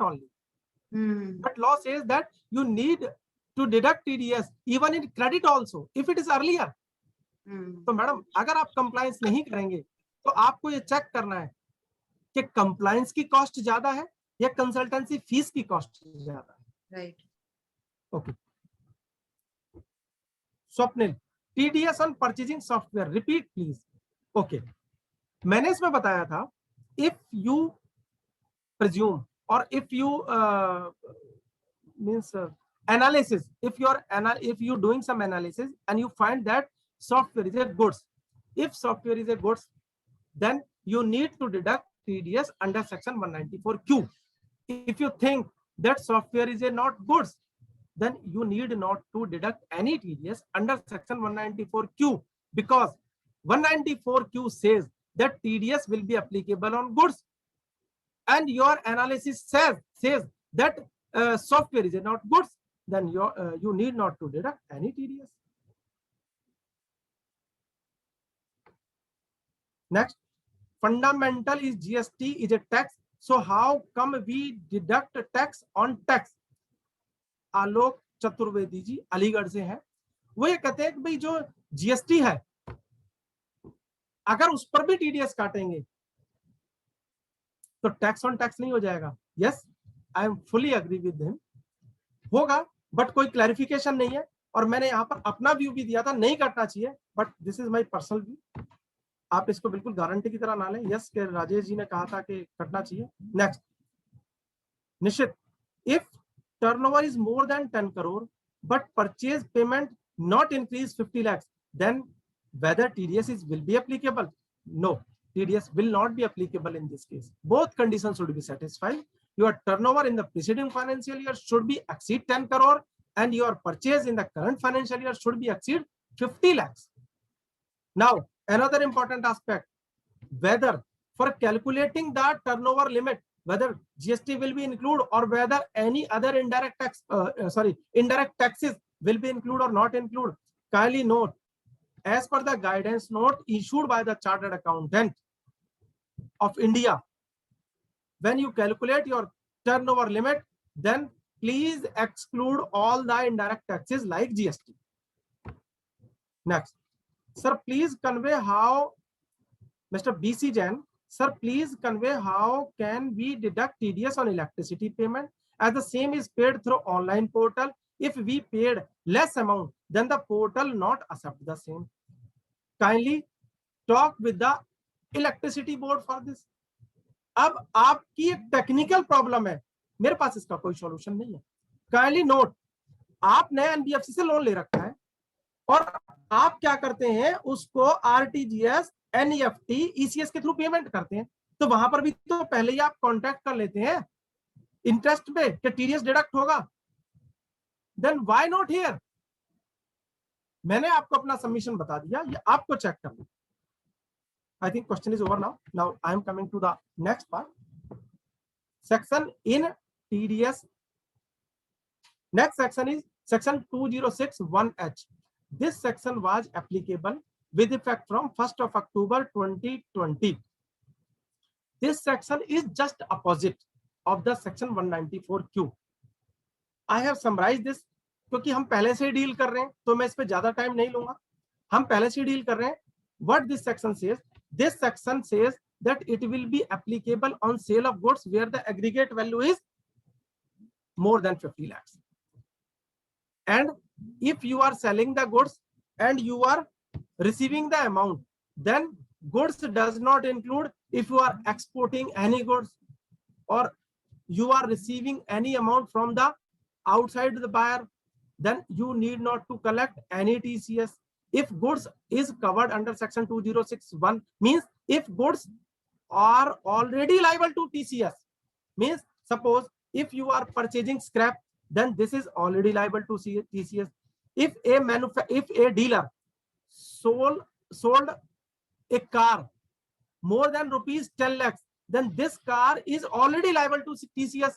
only. But law says that you need to deduct TDS even in credit also if it is earlier. तो madam अगर आप compliance नहीं करेंगे तो आपको ये check करना है कि कंप्लायंस की कॉस्ट ज्यादा है या कंसल्टेंसी फीस की कॉस्ट ज्यादा है। Right. Okay Swapnil, TDS on purchasing software, repeat please. Okay मैंने इसमें बताया था if you presume or if you means analysis, if you're doing some analysis and you find that software is a goods, if software is a goods, then you need to deduct TDS under section 194Q. If you think that software is a not goods, then you need not to deduct any TDS under section 194Q, because 194Q says that TDS will be applicable on goods, and your analysis says that software is not goods, then you need not to deduct any TDS. Next, fundamental is GST is a tax, so how come we deduct tax on tax? आलोक चतुर्वेदी जी अलीगढ़ से हैं, वो ये कहते हैं कि भाई जो GST है अगर उस पर भी टीडीएस काटेंगे तो टैक्स ऑन टैक्स नहीं हो जाएगा। Yes, I am fully agree with him, होगा बट कोई क्लैरिफिकेशन नहीं है, और मैंने यहाँ पर अपना व्यू भी दिया था नहीं काटना चाहिए, but this is my personal view, आप इसको बिल्कुल गारंटी की तरह ना लें। यस के राजेश जी ने कहा था कि कटना चाहिए। नेक्स्ट निश्चित, if turnover is more than 10 crore but purchase payment not increase 50 lakhs, then whether TDS will be applicable? No, TDS will not be applicable in this case. Both conditions should be satisfied. Your turnover in the preceding financial year should be exceed 10 crore and your purchase in the current financial year should be exceed 50 lakhs. Now, another important aspect, whether for calculating the turnover limit, whether GST will be included or whether any other indirect tax, indirect taxes will be included or not included. Kindly note, as per the guidance note issued by the Chartered Accountant of India, when you calculate your turnover limit, then please exclude all the indirect taxes like GST. Next, sir, please convey how, Mr. BC Jain, sir, please convey how can we deduct TDS on electricity payment as the same is paid through online portal. If we paid less amount, then the portal not accept the same. Kindly talk with the electricity board for this. अब आपकी एक technical problem है, मेरे पास इसका कोई solution नहीं है। Kindly note, आपने एनबीएफसी से लोन ले रखा है और आप क्या करते हैं, उसको आरटीजीएस, एनईएफटी, ईसीएस के थ्रू पेमेंट करते हैं, तो वहां पर भी तो पहले ही आप कॉन्टैक्ट कर लेते हैं इंटरेस्ट पे कि टीडीएस डिडक्ट होगा। Then why not here? मैंने आपको अपना सबमिशन बता दिया, ये आपको चेक करना। I think question is over now. Now I am coming to the next part. Section in TDS. Next section is section 2061H. This section was applicable with effect from 1st of October 2020. This section is just opposite of the section 194Q. I have summarized this क्योंकि हम पहले से deal कर रहे हैं, तो मैं इस पे ज्यादा टाइम नहीं लूंगा। हम पहले से डील कर रहे हैं। What this section says? This section says that it will be applicable on sale of goods where the aggregate value is more than 50 lakhs. And if you are selling the goods and you are receiving the amount, then goods does not include if you are exporting any goods or you are receiving any amount from the outside the buyer, then you need not to collect any TCS. If goods is covered under section 2061, means if goods are already liable to TCS, means suppose if you are purchasing scrap, then this is already liable to TCS. If a dealer sold a car more than rupees 10 lakhs, then this car is already liable to TCS.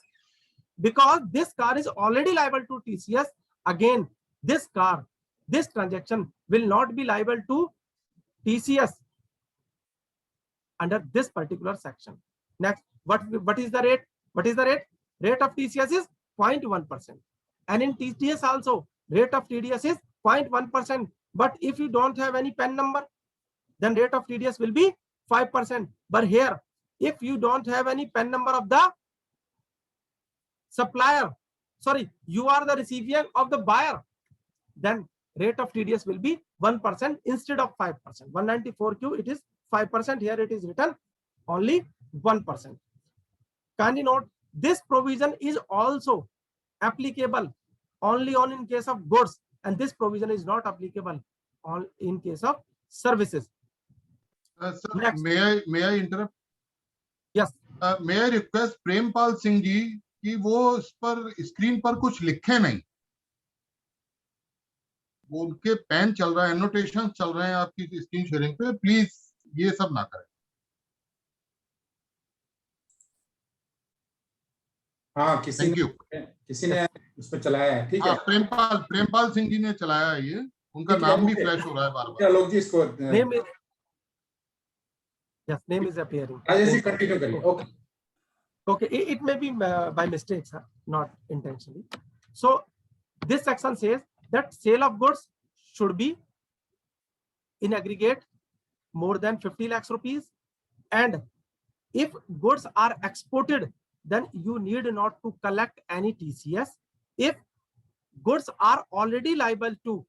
Because this car is already liable to TCS, again this transaction will not be liable to TCS under this particular section. Next, what is the rate? What is the rate? Rate of TCS is 0.1%. And in TDS also, rate of TDS is 0.1%. But if you don't have any PAN number, then rate of TDS will be 5%. But here, if you don't have any PAN number of the supplier, sorry, you are the recipient of the buyer, then rate of TDS will be 1% instead of 5%. 194Q, it is 5%. Here it is written only 1%. Kindly note, this provision is also applicable only on in case of goods, and this provision is not applicable on in case of services. Sir, Next. may I interrupt? Yes. May I request Prempal Singh ji कि वो इस पर screen पर कुछ लिखे नहीं, वो उनके पेन चल रहा है, एनोटेशन चल रहे हैं आपकी स्क्रीन शेयरिंग पे, प्लीज ये सब ना करें. हाँ, थैंक यू. किसी ने उसमें चलाया है, ठीक है. प्रेमपाल सिंह जी ने चलाया है ये, उनका ठीक है, नाम भी ओके. फ्लैश हो रहा है बार बार. क्या लोग जी इसको Name is, yes, name is appearing. Rajesh ji continue करिए. Okay. Okay, it may be by mistake, sir, not intentionally. So this section says that sale of goods should be in aggregate more than 50 lakhs rupees, and if goods are exported, then you need not to collect any TCS. If goods are already liable to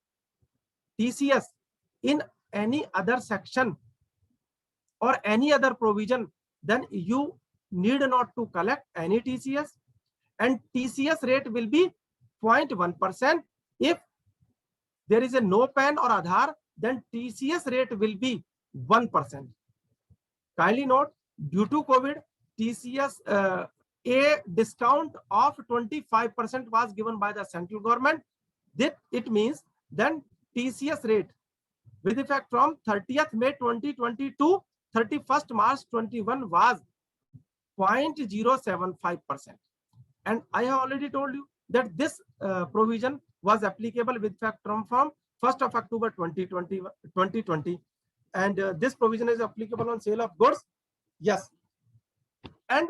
TCS in any other section or any other provision, then you need not to collect any TCS, and TCS rate will be 0.1%. If there is a no PAN or Aadhaar, then TCS rate will be 1%. Kindly note, due to COVID, TCS a discount of 25% was given by the central government. It means then TCS rate with effect from 30th May 2020 to 31st March 21 was 0.075%. And I have already told you that this provision was applicable with effect from 1st of October 2020. And this provision is applicable on sale of goods. Yes. And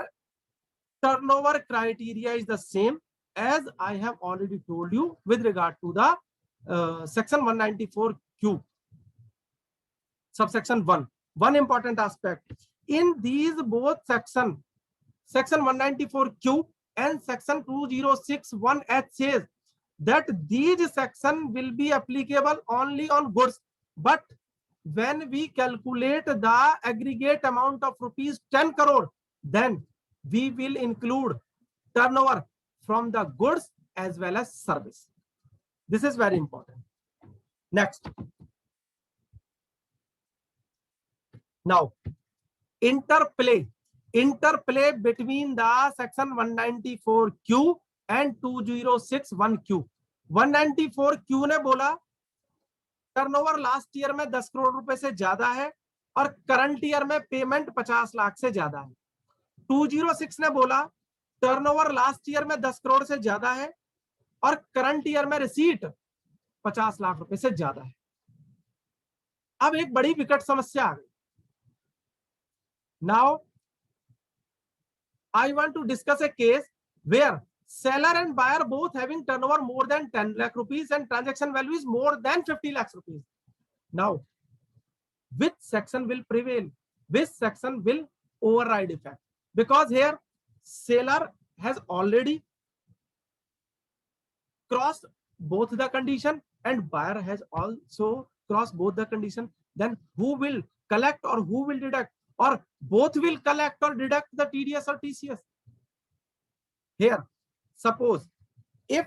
turnover criteria is the same as I have already told you with regard to the section 194Q, subsection 1. One important aspect in these both section 194Q and section 2061H says that these section will be applicable only on goods, but when we calculate the aggregate amount of rupees 10 crore, then we will include turnover from the goods as well as service. This is very important. Next. Now, interplay between the section 194Q and 2061Q. 194Q ने बोला turnover last year में 10 करोड़ रुपए से ज्यादा है और current year में payment 50 lakh से ज्यादा है. 206 ने बोला टर्नओवर लास्ट ईयर में 10 करोड़ से ज्यादा है और करंट ईयर में रिसीट 50 लाख रुपए से ज्यादा है. अब एक बड़ी विकट समस्या आ गई. Now, I want to discuss a case where seller and buyer both having turnover more than 10 lakh rupees and transaction value is more than 50 lakhs rupees. Now, which section will prevail? Which section will override effect? Because here seller has already crossed both the condition and buyer has also crossed both the condition. Then who will collect or who will deduct, or both will collect or deduct the TDS or TCS? Here, suppose if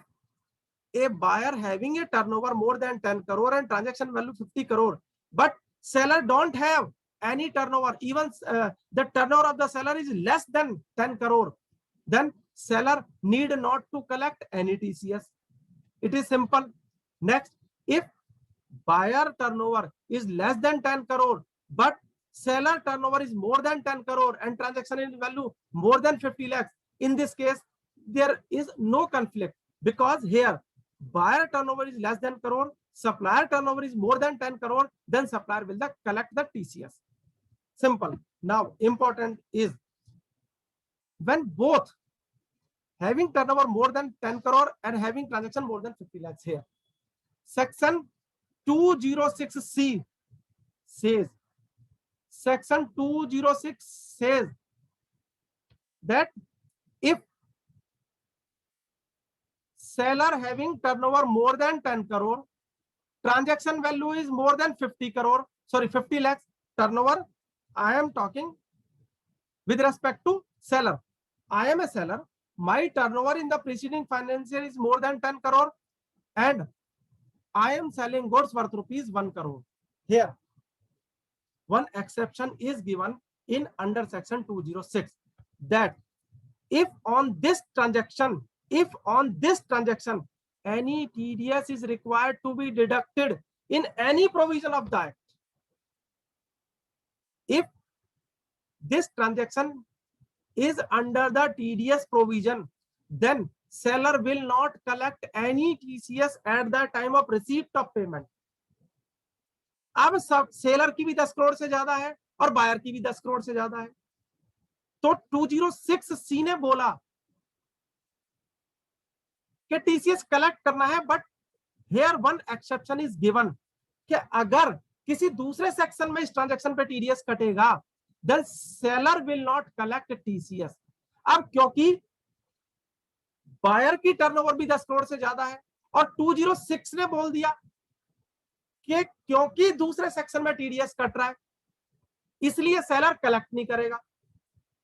a buyer having a turnover more than 10 crore and transaction value 50 crore, but seller don't have any turnover, even the turnover of the seller is less than 10 crore, then seller need not to collect any TCS. It is simple. Next, if buyer turnover is less than 10 crore, but seller turnover is more than 10 crore and transaction value more than 50 lakhs, in this case, there is no conflict, because here buyer turnover is less than crore, supplier turnover is more than 10 crore, then supplier will collect the TCS. Simple. Now, important is when both having turnover more than 10 crore and having transaction more than 50 lakhs, here section 206C says, section 206 says that if seller having turnover more than 10 crore, transaction value is more than 50 crore, sorry, 50 lakhs turnover. I am talking with respect to seller. I am a seller. My turnover in the preceding financial is more than 10 crore and I am selling goods worth rupees 1 crore. Here, one exception is given in under section 206 that if on this transaction, any TDS is required to be deducted in any provision of the act. If this transaction is under the TDS provision, then seller will not collect any TCS at the time of receipt of payment. अब सब seller की भी 10 करोड़ से ज्यादा है और buyer की भी 10 करोड़ से ज्यादा है, तो 206C ने बोला कि टीसीएस कलेक्ट करना है, but here one exception is given कि अगर किसी दूसरे सेक्शन में इस ट्रांजैक्शन पे टीडीएस कटेगा, then seller will not collect TCS. अब क्योंकि बायर की टर्नओवर भी 10 करोड़ से ज्यादा है और 206 ने बोल दिया कि क्योंकि दूसरे सेक्शन में टीडीएस कट रहा है इसलिए सेलर कलेक्ट नहीं करेगा,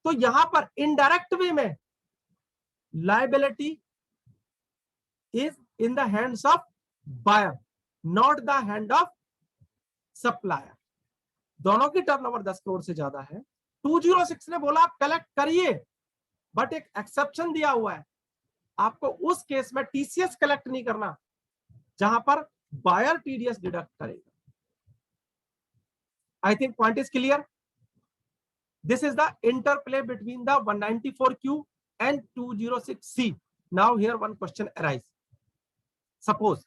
तो यहां पर इनडायरेक्ट वे में liability is in the hands of buyer, not the hand of supplier. दोनों की टर्नओवर 10 करोड़ से ज्यादा है। 206 ने बोला आप कलेक्ट करिए, बट एक एक्सेप्शन दिया हुआ है, आपको उस केस में टीसीएस कलेक्ट नहीं करना जहां पर बायर टीडीएस डिडक्ट करेगा। I think point is clear. This is the interplay between the 194Q and 206C. Now here one question arises. Suppose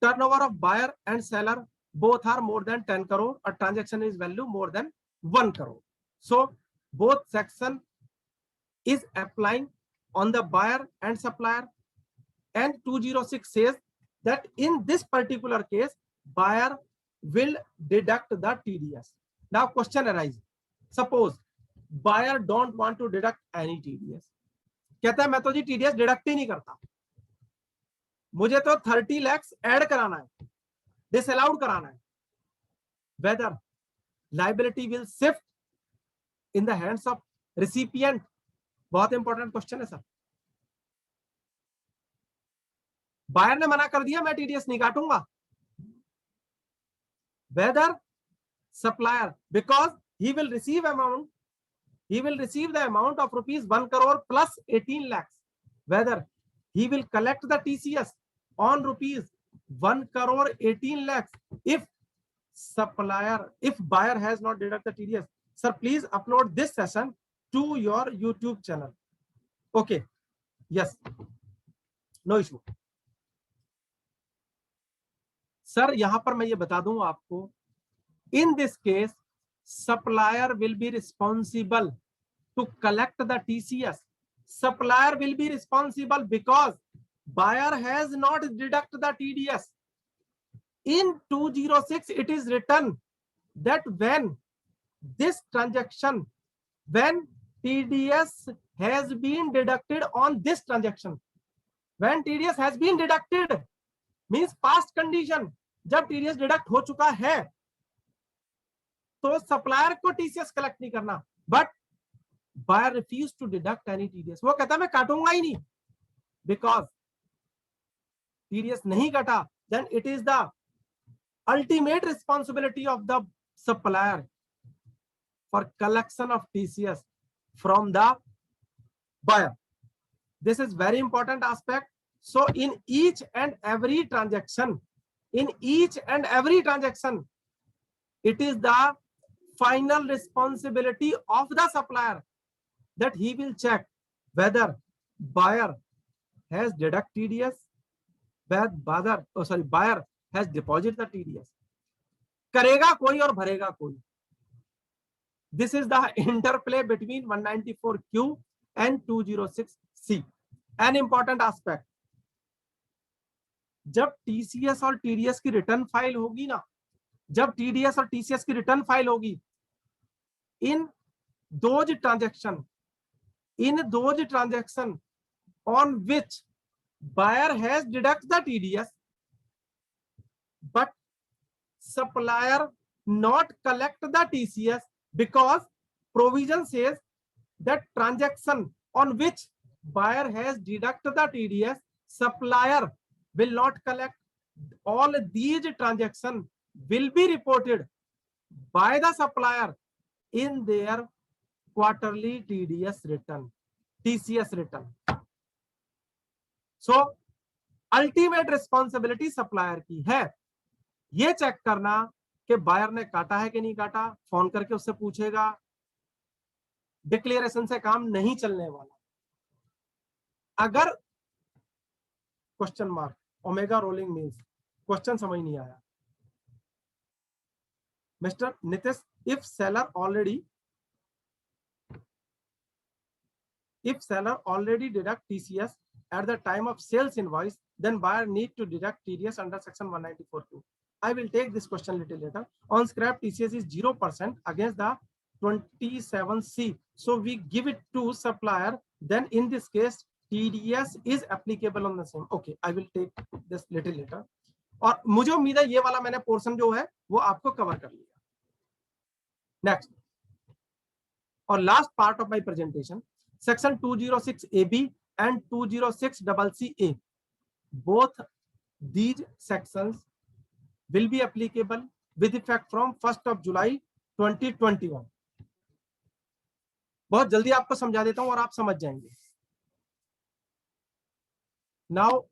turnover of buyer and seller both are more than 10 crore, a transaction is value more than 1 crore. So both section is applying on the buyer and supplier, and 206 says that in this particular case buyer will deduct the TDS. Now question arises, suppose buyer don't want to deduct any TDS, कहता है मैं तो जी TDS deduct ही नहीं करता, मुझे तो 30 lakh add कराना है, डिसअलाउड कराना है, whether liability will shift in the hands of recipient? बहुत इंपॉर्टेंट क्वेश्चन है सर। बायर ने मना कर दिया मैं टीडीएस नहीं काटूंगा, whether supplier, because he will receive the amount of rupees 1 crore plus 18 lakhs, whether he will collect the TCS on rupees 1 crore 18 lakhs if buyer has not deducted the TDS. Sir, please upload this session to your YouTube channel. Okay, yes, no issue. Sir यहां पर मैं ये बता दूं आपको, in this case supplier will be responsible to collect the TCS. Supplier will be responsible because buyer has not deduct the TDS. In 206 it is written that when this transaction, when TDS has been deducted on this transaction, when TDS has been deducted means past condition, जब TDS deduct हो चुका है तो supplier को TCS collect नहीं करना, but buyer refuse to deduct any TDS। वो कहता मैं काटूंगा ही नहीं, बिकॉज TDS नहीं कटा, then it is the ultimate responsibility of the supplier for collection of TCS from the buyer. This is very important aspect. So in each and every transaction, it is the final responsibility of the supplier that he will check whether buyer has deducted TDS, buyer has deposited the TDS. करेगा कोई और भरेगा कोई. This is the interplay between 194Q and 206C. An important aspect. जब TCS और TDS की return file होगी ना, जब टीडीएस और टीसीएस की रिटर्न फाइल होगी, in those transaction on which buyer has deduct the TDS but supplier not collect the TCS, because provision says that transaction on which buyer has deduct the TDS, supplier will not collect. All these transactions will be reported by the supplier in their quarterly TDS return, TCS return. So ultimate responsibility supplier की है ये check करना कि buyer ने काटा है कि नहीं काटा, फोन करके उससे पूछेगा। डिक्लेरेशन से काम नहीं चलने वाला। अगर question mark omega rolling means question समझ नहीं आया mister Nitish, if seller already deduct TCS at the time of sales invoice, then buyer need to deduct TDS under section 194(2). I will take this question little later. On scrap, TCS is 0% against the 27C. So we give it to supplier. Then in this case, TDS is applicable on the same. Okay, I will take this little later. और मुझे उम्मीद है ये वाला मैंने portion जो है वो आपको कवर कर लिया। नेक्स्ट और last part of my presentation, section 206AB and 206CC. Both these sections will be applicable with effect from 1st of July 2021. बहुत जल्दी आपको समझा देता हूं और आप समझ जाएंगे। Now,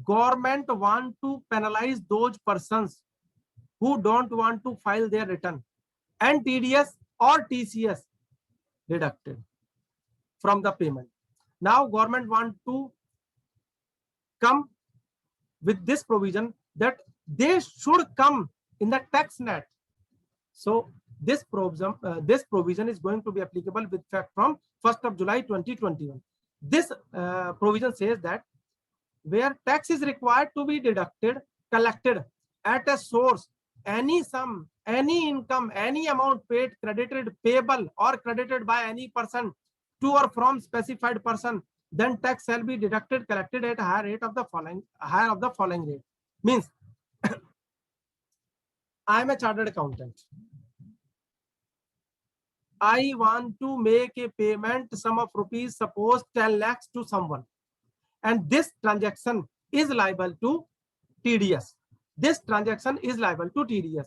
government want to penalize those persons who don't want to file their return and TDS or TCS deducted from the payment. Now government want to come with this provision that they should come in the tax net. So this provision is going to be applicable with effect from 1st of July 2021. This provision says that where tax is required to be collected at a source, any sum, any income, any amount paid, credited, payable or credited by any person to or from specified person, then tax shall be collected at higher of the following rate. Means I am a chartered accountant. I want to make a payment sum of rupees, suppose 10 lakhs to someone, and this transaction is liable to TDS. This transaction is liable to TDS.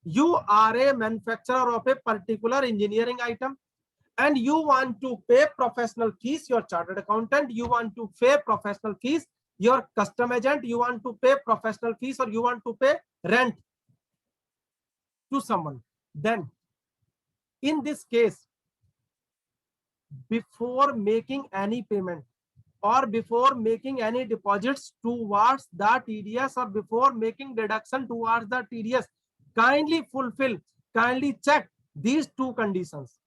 You are a manufacturer of a particular engineering item, and you want to pay professional fees, your chartered accountant, you want to pay professional fees, your custom agent, you want to pay professional fees, or you want to pay rent to someone. Then, in this case, before making any payment or before making any deposits towards the TDS or before making deduction towards the TDS, kindly check these two conditions.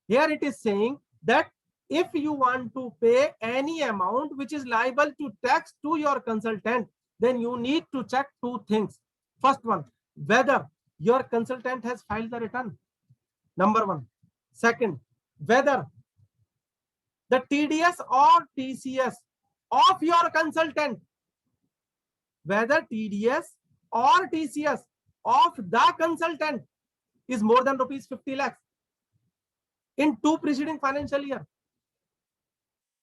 Here it is saying that if you want to pay any amount which is liable to tax to your consultant, then you need to check two things. First one, whether your consultant has filed the return. Number one. Second, whether the TDS or TCS of your consultant, whether TDS or TCS of the consultant is more than rupees 50 lakhs. In 2 preceding financial year.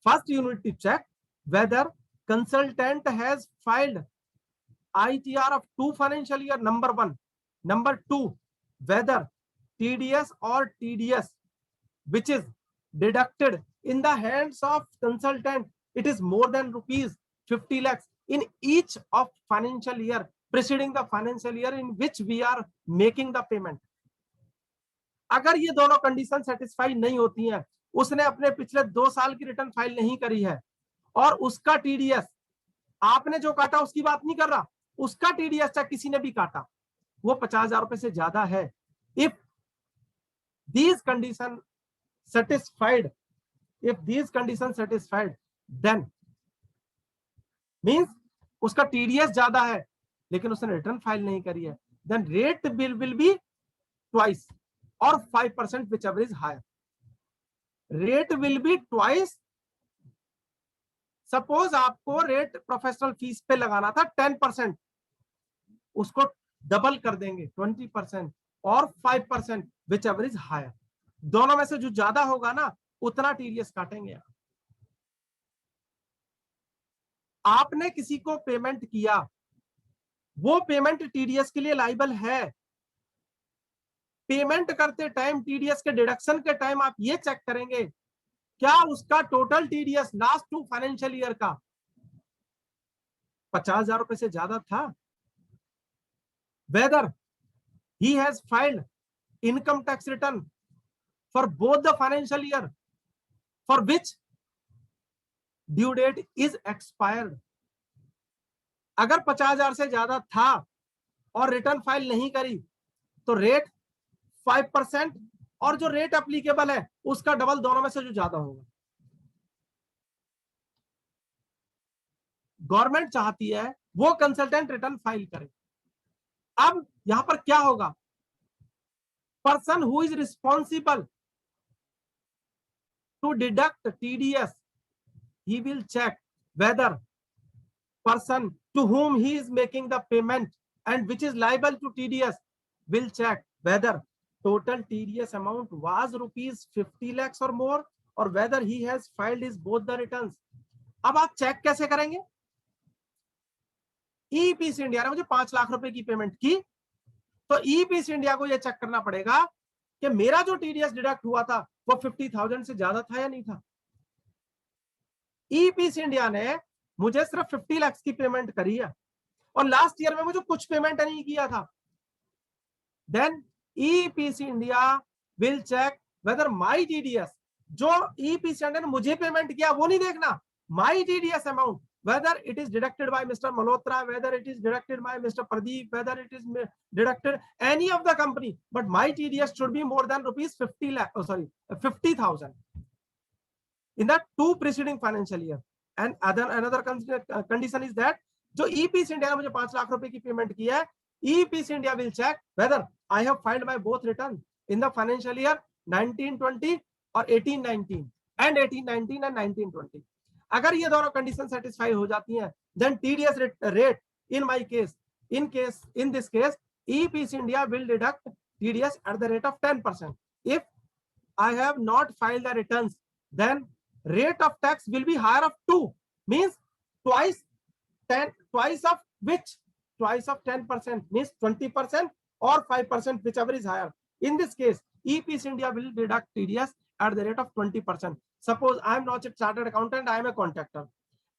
First, you need to check whether consultant has filed ITR of 2 financial year, number 1. Number 2, whether TDS or TDS, which is deducted in the hands of consultant, it is more than rupees 50 lakhs in each of financial year preceding the financial year in which we are making the payment. अगर ये दोनों condition satisfy नहीं होती हैं, उसने अपने पिछले 2 साल की रिटर्न फाइल नहीं करी है और उसका टीडीएस आपने जो काटा उसकी बात नहीं कर रहा, उसका टीडीएस चाहे किसी ने भी काटा वो 50,000 रुपए से ज्यादा है. If these conditions satisfied, then means उसका टीडीएस ज्यादा है लेकिन उसने रिटर्न फाइल नहीं करी है, then rate bill will be twice और 5% whichever is higher. Rate will be twice. Suppose आपको रेट प्रोफेशनल फीस पे लगाना था 10%, उसको डबल कर देंगे 20% और 5% विच एवर इज हायर. दोनों में से जो ज्यादा होगा ना उतना टीडीएस काटेंगे. आपने किसी को पेमेंट किया, वो पेमेंट टीडीएस के लिए लाइबल है. पेमेंट करते टाइम टीडीएस के डिडक्शन के टाइम आप ये चेक करेंगे क्या उसका total TDS last 2 financial year का 50,000 रुपए से ज्यादा था. Whether he has filed income tax return for both the financial year for which due date is expired. अगर 50,000 से ज्यादा था और रिटर्न फाइल नहीं करी तो रेट 5% और जो रेट एप्लीकेबल है उसका डबल, दोनों में से जो ज्यादा होगा. गवर्नमेंट चाहती है वो कंसल्टेंट रिटर्न फाइल करे. अब यहां पर क्या होगा, person who is responsible to deduct TDS, he will check whether person to whom he is making the payment and which is liable to TDS will check whether total TDS amount was rupees 50 lakhs or more or whether he has filed his both the returns. अब आप check कैसे करेंगे? EPC India ने मुझे 5 लाख रुपए की payment की तो ईपीसी इंडिया को यह चेक करना पड़ेगा कि मेरा जो टीडीएस डिडक्ट हुआ था वो 50,000 से ज्यादा था या नहीं था. ईपीसी इंडिया ने मुझे सिर्फ 50 लाख की पेमेंट करी है और लास्ट ईयर में मुझे कुछ पेमेंट नहीं किया था. Then EPC India will check whether my TDS, जो ईपीसी इंडिया ने मुझे पेमेंट किया वो नहीं देखना, my TDS amount whether it is deducted by Mr. Malhotra, whether it is deducted by Mr. Pradeep, whether it is deducted any of the company, but my TDS should be more than rupees 50,000 in the 2 preceding financial year. And another condition is that जो EPC India ने मुझे 5 लाख रुपए की payment की है, EPC India will check whether I have filed my both return in the financial year 1920 और 1819 and 1819 and 1920. अगर ये दोनों कंडीशन सेटिस्फाई हो जाती हैं, then TDS rate in my case, in this case, EPC India will deduct TDS at the rate of 10%. If I have not filed the returns, then rate of tax will be higher of 2, means twice of which? Twice of 10% means 20% or 5%, whichever is higher. In this case, EPC India will deduct TDS at the rate of 20%. Suppose I am not a chartered accountant, I am a contractor,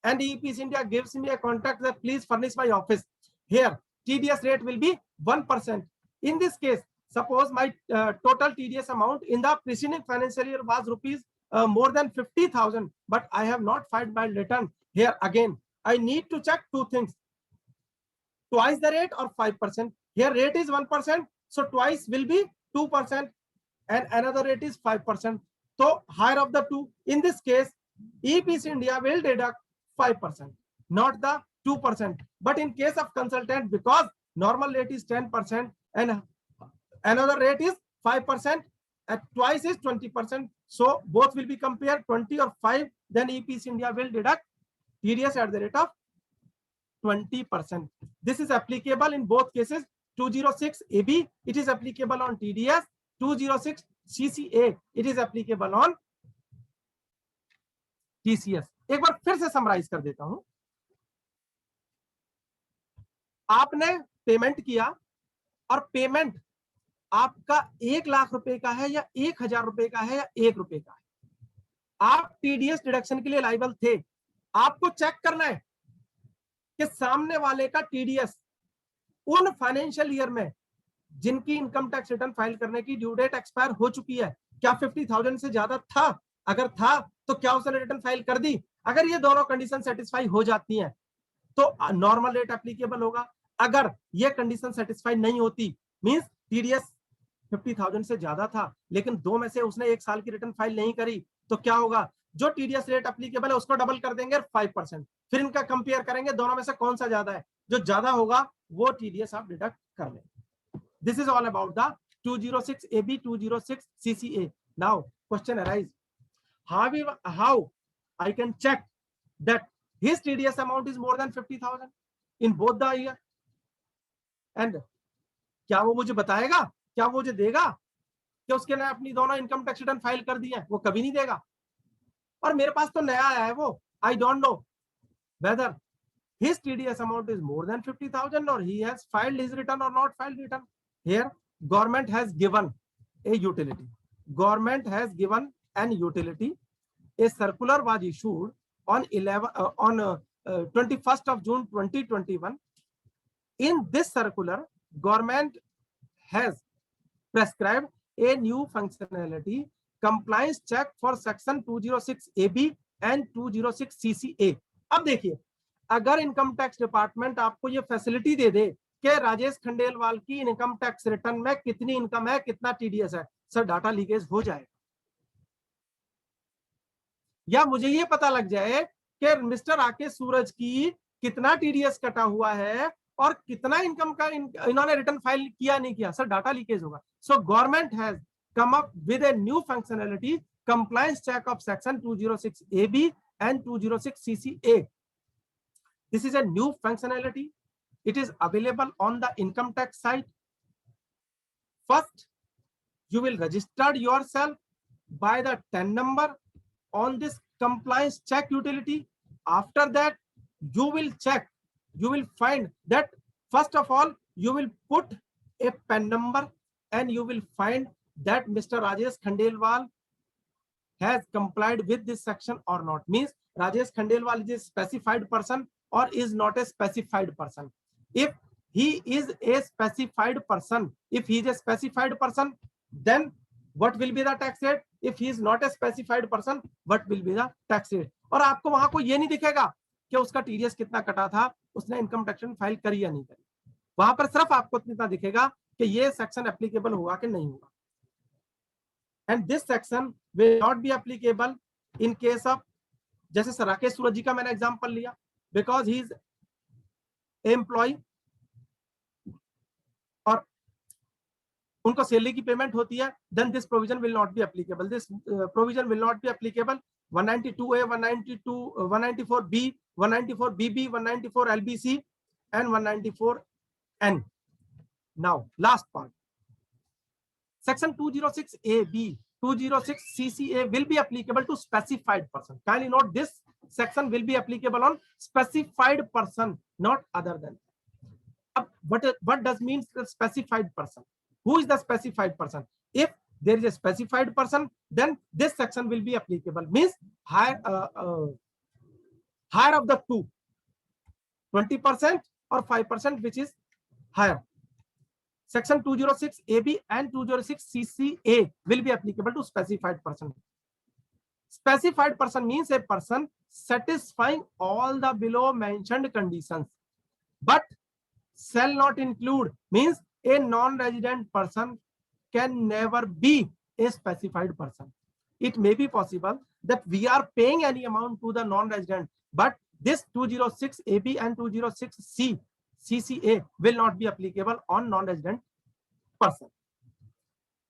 and EPC India gives me a contract that please furnish my office. Here, TDS rate will be 1%. In this case, suppose my total TDS amount in the preceding financial year was rupees more than 50,000, but I have not filed my return. Here again, I need to check 2 things: twice the rate or 5%. Here rate is 1%, so twice will be 2%, and another rate is 5%. So higher of the 2. In this case, EPC India will deduct 5%, not the 2%. But in case of consultant, because normal rate is 10% and another rate is 5%, and twice is 20%. So both will be compared, 20 or 5. Then EPC India will deduct TDS at the rate of 20%. This is applicable in both cases. 206 AB, it is applicable on TDS. 206 CCA, it is applicable on TCS. एक बार फिर से summarise कर देता हूं. आपने payment किया और payment आपका 1 लाख रुपए का है या 1,000 रुपए का है या 1 रुपए का है, आप टीडीएस डिडक्शन के लिए लायबल थे. आपको चेक करना है कि सामने वाले का टीडीएस उन फाइनेंशियल ईयर में जिनकी इनकम टैक्स रिटर्न फाइल करने की ड्यू डेट एक्सपायर हो चुकी है, क्या 50,000 से ज्यादा था? अगर था तो क्या उसने रिटर्न फाइल कर दी? अगर ये दोनों कंडीशन सेटिस्फाई हो जाती हैं तो नॉर्मल रेट एप्लीकेबल होगा. अगर ये कंडीशन सेटिस्फाई नहीं होती, मींस टीडीएस 50,000 से ज्यादा था लेकिन 2 में से उसने 1 साल की रिटर्न फाइल नहीं करी, तो क्या होगा? जो टीडीएस रेट एप्लीकेबल है उसको डबल कर देंगे 5%, फिर इनका कंपेयर करेंगे दोनों में से कौन सा ज्यादा है, जो ज्यादा होगा वो टीडीएस आप डिडक्ट कर लेंगे। This is all about the 206 AB 206 CCA। Now question arise, how I can check that his TDS amount is more than 50,000 in both the year, and क्या वो मुझे बताएगा, क्या वो मुझे देगा कि उसके ने अपनी दोनों इनकम टैक्स रिटर्न फाइल कर दी है? वो कभी नहीं देगा। और मेरे पास तो नया आया है वो, I don't know whether his TDS amount is more than 50,000 or he has filed his return or not filed return. Here government has given a utility. Government has given an utility. A circular was issued on 21st of June 2021. In this circular, government has prescribed a new functionality, compliance check for section 206 AB and 206 CCA. अब देखिए, अगर income tax department आपको ये facility दे दे कि राजेश खंडेलवाल की income tax return में कितनी income है, कितना टीडीएस है, सर डाटा लीकेज हो जाएगा। या मुझे ये पता लग जाए कि मिस्टर राकेश सूरज की कितना टीडीएस कटा हुआ है और कितना इनकम का इन्होंने रिटर्न फाइल किया नहीं किया, सर डाटा लीकेज होगा। So government has come up with a new functionality, compliance check of section 206 AB and 206 CCA. This is a new functionality. It is available on the income tax site. First, you will register yourself by the TIN number on this compliance check utility. After that, you will check, you will find that first of all, you will put a PAN number and you will find that Mr. Rajesh Khandelwal has complied with this section or not. Means Rajesh Khandelwal is a specified person or is not a specified person. If he is a specified person, then what will be the tax rate? If he is not a specified person, what will be the tax rate? और आपको वहां को ये नहीं दिखेगा कि उसका TDS कितना कटा था, उसने इनकम टैक्स फाइल करी या नहीं करी। वहां पर सिर्फ आपको इतना दिखेगा कि ये सेक्शन एप्लीकेबल होगा कि नहीं होगा। And this section will not be applicable in case of, जैसे सर राकेश सूरज जी का मैंने एग्जांपल लिया, because he is एम्प्लॉय और उनको सैलरी की पेमेंट होती है, then this provision will not be applicable. This provision will not be applicable 192A, 194B, 194BB, 194 LBC and 194N. Now last part, section 206 AB, 206 CCA will be applicable to specified person. Kindly note, this section will be applicable on specified person, not other than. What does mean the specified person? Who is the specified person? If there is a specified person, then this section will be applicable. Means higher of the two, 20% or 5%, which is higher. Section 206 AB and 206 CCA will be applicable to specified person. Specified person means a person satisfying all the below mentioned conditions, but shall not include, means a non-resident person can never be a specified person. It may be possible that we are paying any amount to the non-resident, but this 206 AB and 206 CCA will not be applicable on non-resident person.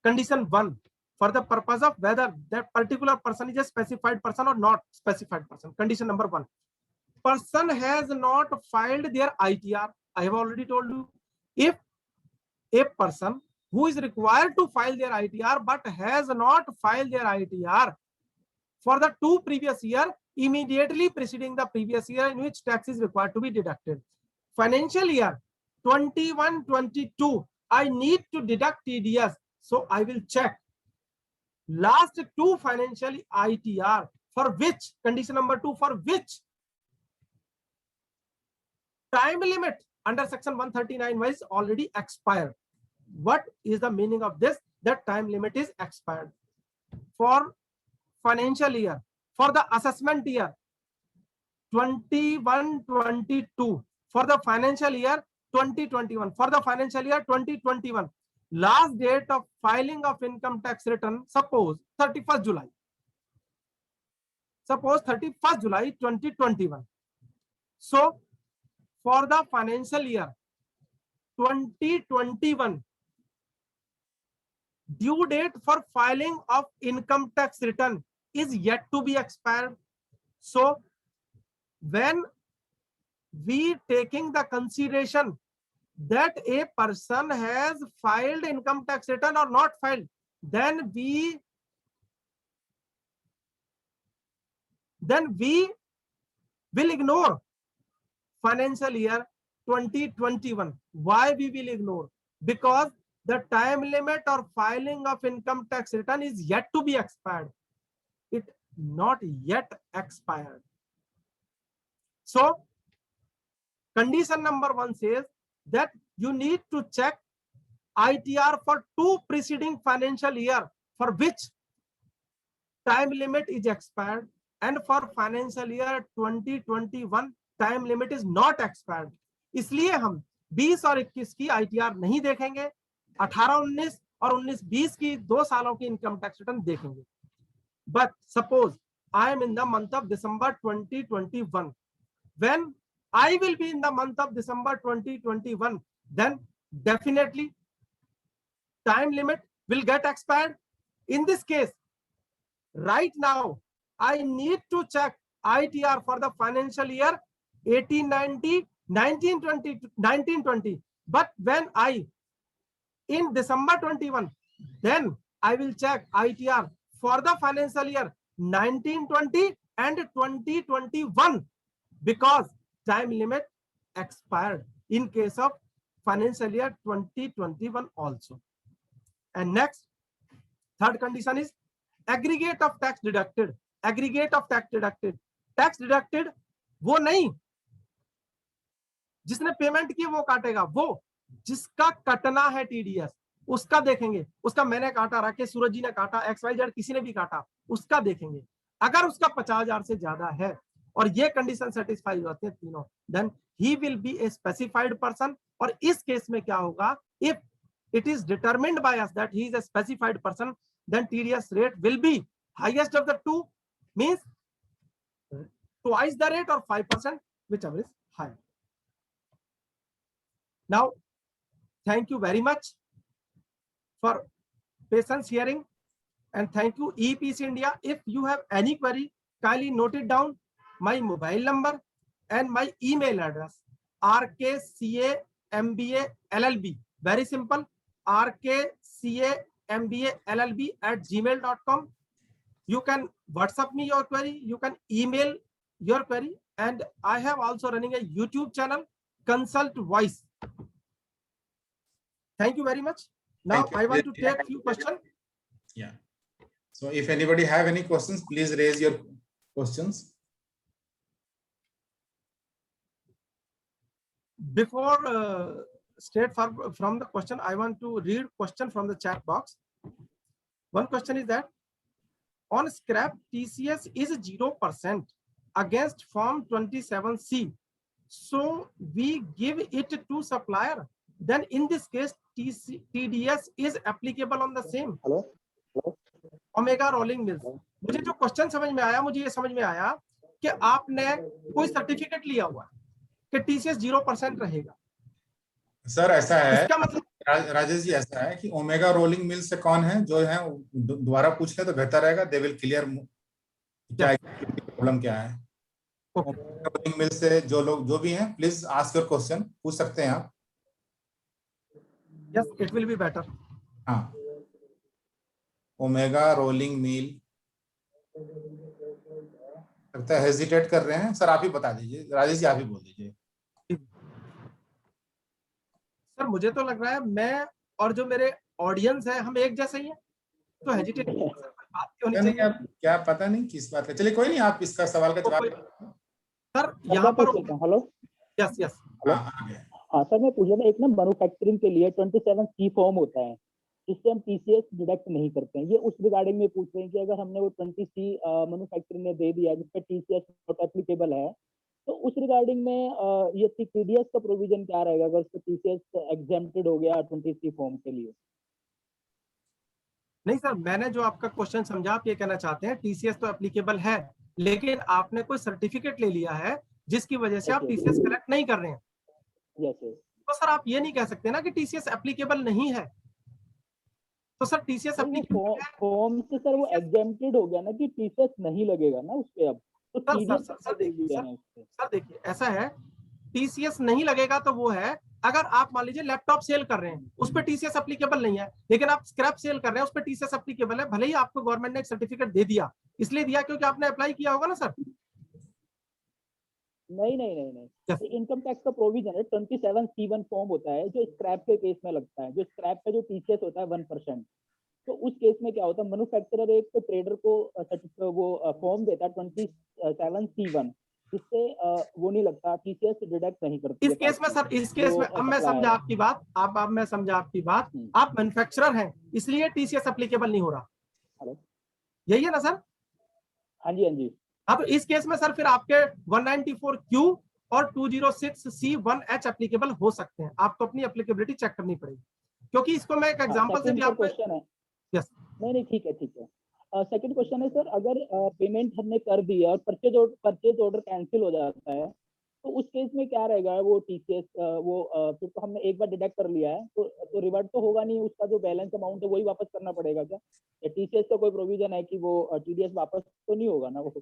Condition 1, for the purpose of whether that particular person is a specified person or not specified person. Condition number 1, person has not filed their ITR. I have already told you, if a person who is required to file their ITR but has not filed their ITR for the 2 previous years immediately preceding the previous year in which tax is required to be deducted. Financial year 21-22, I need to deduct TDS, so I will check last 2 financial ITR for which, condition number 2, for which time limit under section 139 was already expired. What is the meaning of this? That time limit is expired. For financial year, for the assessment year 21-22, for the financial year 2021, for the financial year 2021, last date of filing of income tax return, suppose 31st July. suppose 31st July 2021. So for the financial year 2021, due date for filing of income tax return is yet to be expired. So when we taking the consideration that a person has filed income tax return or not filed, then we will ignore financial year 2021. Why we will ignore? Because the time limit or filing of income tax return is yet to be expired. It not yet expired. So condition number 1 says that you need to check ITR for 2 preceding financial year for which time limit is expired, and for financial year 2021 time limit is not expired. इसलिए हम 20 और 21 की ITR नहीं देखेंगे, 18-19 और 19-20 की 2 सालों की इनकम टैक्स रिटर्न देखेंगे. But suppose I am in the month of December 2021. When I will be in the month of December 2021, then definitely time limit will get expired. In this case, right now, I need to check ITR for the financial year 1890, 1920, 1920. But when I, in December 21, then I will check ITR for the financial year 1920 and 2021 because time limit expired in case of financial year 2021 also. And next, third condition is aggregate of tax deducted. Aggregate of tax deducted. Tax deducted वो नहीं जिसने payment की वो काटेगा, वो जिसका कटना है TDS उसका देखेंगे. उसका मैंने काटा, राकेश सूरज जी ने काटा, XYZ किसी ने भी काटा, उसका देखेंगे. अगर उसका 50,000 से ज्यादा है और ये कंडीशन सेटिस्फाई होते हैं तीनों, then he will be a specified person. और इस केस में क्या होगा, if it is determined by us that he is a specified person, then TDS rate will be highest of the two, means twice the rate or 5%, whichever is higher. Now, thank you very much for patience hearing, and thank you EPC India. If you have any query, kindly note it down. My mobile number and my email address, rkcamballb, very simple, rkcamballb@gmail.com. You can WhatsApp me your query, you can email your query, and I have also running a YouTube channel, Consult Voice. Thank you very much. Now I want to take few questions. Yeah. So if anybody have any questions, please raise your questions. Before straight from the question, I want to read question from the chat box. One question is that on scrap TCS is 0% against form 27C, so we give it to supplier, then in this case TDS is applicable on the same. Omega rolling mills. मुझे जो question समझ में आया, मुझे ये समझ में आया कि आपने कोई सर्टिफिकेट लिया हुआ कि TCS 0% रहेगा. सर ऐसा है, इसका मतलब राजेश जी ऐसा है कि ओमेगा रोलिंग मिल से कौन है जो है दोबारा पूछ ले तो बेहतर रहेगा. दे विल क्लियर क्या प्रॉब्लम क्या है. ओमेगा रोलिंग मिल से जो लोग जो भी हैं, प्लीज आस्क योर क्वेश्चन, पूछ सकते हैं आप. Yes, it will be better. हाँ, ओमेगा रोलिंग मिल लगता है हेजिटेट कर रहे हैं. सर आप ही बता दीजिए, राजेश जी आप ही बोल दीजिए. सर मुझे तो लग रहा है मैं और जो मेरे ऑडियंस है हम एक जैसे ही हैं, तो हेजिटेट बात क्यों नहीं चाहिए. क्या पता नहीं किस बात का. चलिए कोई नहीं, आप इसका सवाल का जवाब. सर यहाँ पर हेलो. Yes yes. हाँ सर, मैं पूछ रहा था, एक ना मैन्युफैक्चरिंग के लिए 27C फॉर्म होता है जिससे हम TCS डिडक्ट नहीं करते हैं. ये उस रिगार्डिंग में पूछ रहे हैं कि अगर हमने वो 20C मैन्युफैक्चरिंग में दे दिया जिसपे TCS नॉट एप्लीकेबल है, तो उस रिगार्डिंग में ये TDS का प्रोविजन क्या रहेगा अगर TCS एग्जेम्प्टेड हो गया 20C फॉर्म के लिए? नहीं सर, मैंने जो आपका क्वेश्चन समझा, आप ये कहना चाहते हैं TCS तो एप्लीकेबल है, लेकिन आपने कोई सर्टिफिकेट ले लिया है जिसकी वजह से आप Okay. टीसीएस कलेक्ट नहीं कर रहे हैं, यस यस। तो सर आप ये नहीं कह सकते ना कि टीसीएस एप्लीकेबल नहीं है। तो सर टीसीएस वो एप्लीकेबल है। फॉर्म से सर वो एग्जेम्प्टेड हो गया ना कि टीसीएस नहीं लगेगा ना उस पे अब, तो सर टीडीएस सर देखिए दिया है उस पे। सर देखिए ऐसा है, टीसीएस नहीं लगेगा तो वो है अगर आप मान लीजिए लैपटॉप सेल कर रहे हैं उस पर टीसीएस एप्लीकेबल नहीं है, लेकिन आप स्क्रैप सेल कर रहे हैं उस पर टीसीएस एप्लीकेबल है, भले ही आपको गवर्नमेंट ने एक सर्टिफिकेट दे दिया, इसलिए दिया क्योंकि आपने अप्लाई किया होगा ना सर। नहीं नहीं नहीं नहीं, इनकम टैक्स का प्रोविजन है 27C1 फॉर्म होता है जो स्क्रैप के केस में लगता है, जो स्क्रैप पे जो टीसीएस होता है 1%। तो उस केस में क्या होता है, मैन्युफैक्चरर एक तो ट्रेडर को वो फॉर्म देता है 27C1, जिससे वो नहीं लगता, टीसीएस डिडक्ट नहीं करती। इस केस में सर, इस केस में अब मैं समझा आपकी बात, अब मैं समझा आपकी बात, आप मैन्युफैक्चरर हैं इसलिए टीसीएस एप्लीकेबल नहीं हो रहा, हेलो, यही है ना सर? हाँ जी हाँ जी। हाँ, तो इस केस में सर फिर आपके 194Q और 206C1H एप्लीकेबल हो सकते हैं, आपको अपनी एप्लीकेबिलिटी चेक करनी पड़ेगी, क्योंकि इसको मैं एक एग्जांपल से भी आपको। क्वेश्चन है, यस नहीं ठीक है ठीक है। सेकंड क्वेश्चन है सर, अगर पेमेंट हमने कर दी है और परचेज ऑर्डर कैंसिल हो जाता है, तो उस केस में क्या रहेगा? वो टीसीएस फिर तो हमने एक बार डिडक्ट कर लिया है तो रिवर्ट तो होगा नहीं, उसका जो बैलेंस अमाउंट है वही वापस करना पड़ेगा क्या? टीसीएस का कोई प्रोविजन है कि वो टीडीएस वापस तो नहीं होगा ना वो?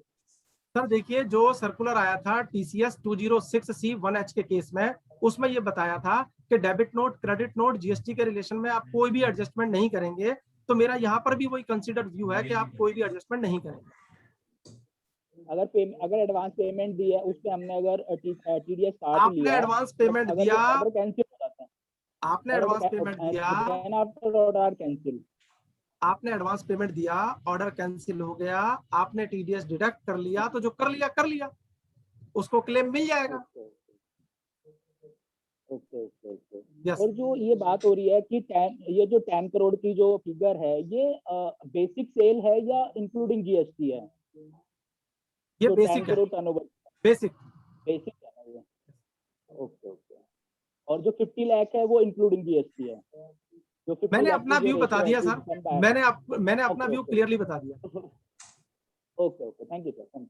सर देखिए, जो सर्कुलर आया था टीसीएस 206C1H के केस में, उसमें ये बताया था कि debit note, credit note, GST के रिलेशन में आप कोई भी एडजस्टमेंट नहीं करेंगे, तो मेरा यहाँ पर भी वही कंसीडर व्यू है कि आप कोई भी एडजस्टमेंट नहीं करेंगे। अगर एडवांस पेमेंट दी है उस पे हमने अगर टीडीएस काट आपने लिया, एडवांस पेमेंट दिया, ऑर्डर कैंसिल हो जाता है, आपने एडवांस पेमेंट दिया, देन आफ्टर ऑर्डर कैंसिल, आपने एडवांस पेमेंट दिया, ऑर्डर कैंसिल हो गया, आपने टीडीएस डिडक्ट कर लिया, तो जो कर लिया उसको क्लेम मिल जाएगा। Okay okay okay. यस और जो ये बात हो रही है कि ये जो 10 करोड़ की जो फिगर है, ये बेसिक सेल है या इंक्लूडिंग जीएसटी है? ये तो बेसिक 10 है, करोड़ टर्नओवर बेसिक बेसिक है ये। Okay okay. और जो 50 लाख है वो इंक्लूडिंग जीएसटी है? जो 50 मैंने लाख अपना की जो व्यू बता ratio दिया है, सर, मैंने अपना व्यू ओके क्लियरली बता दिया। Okay okay, thank you sir, thank you.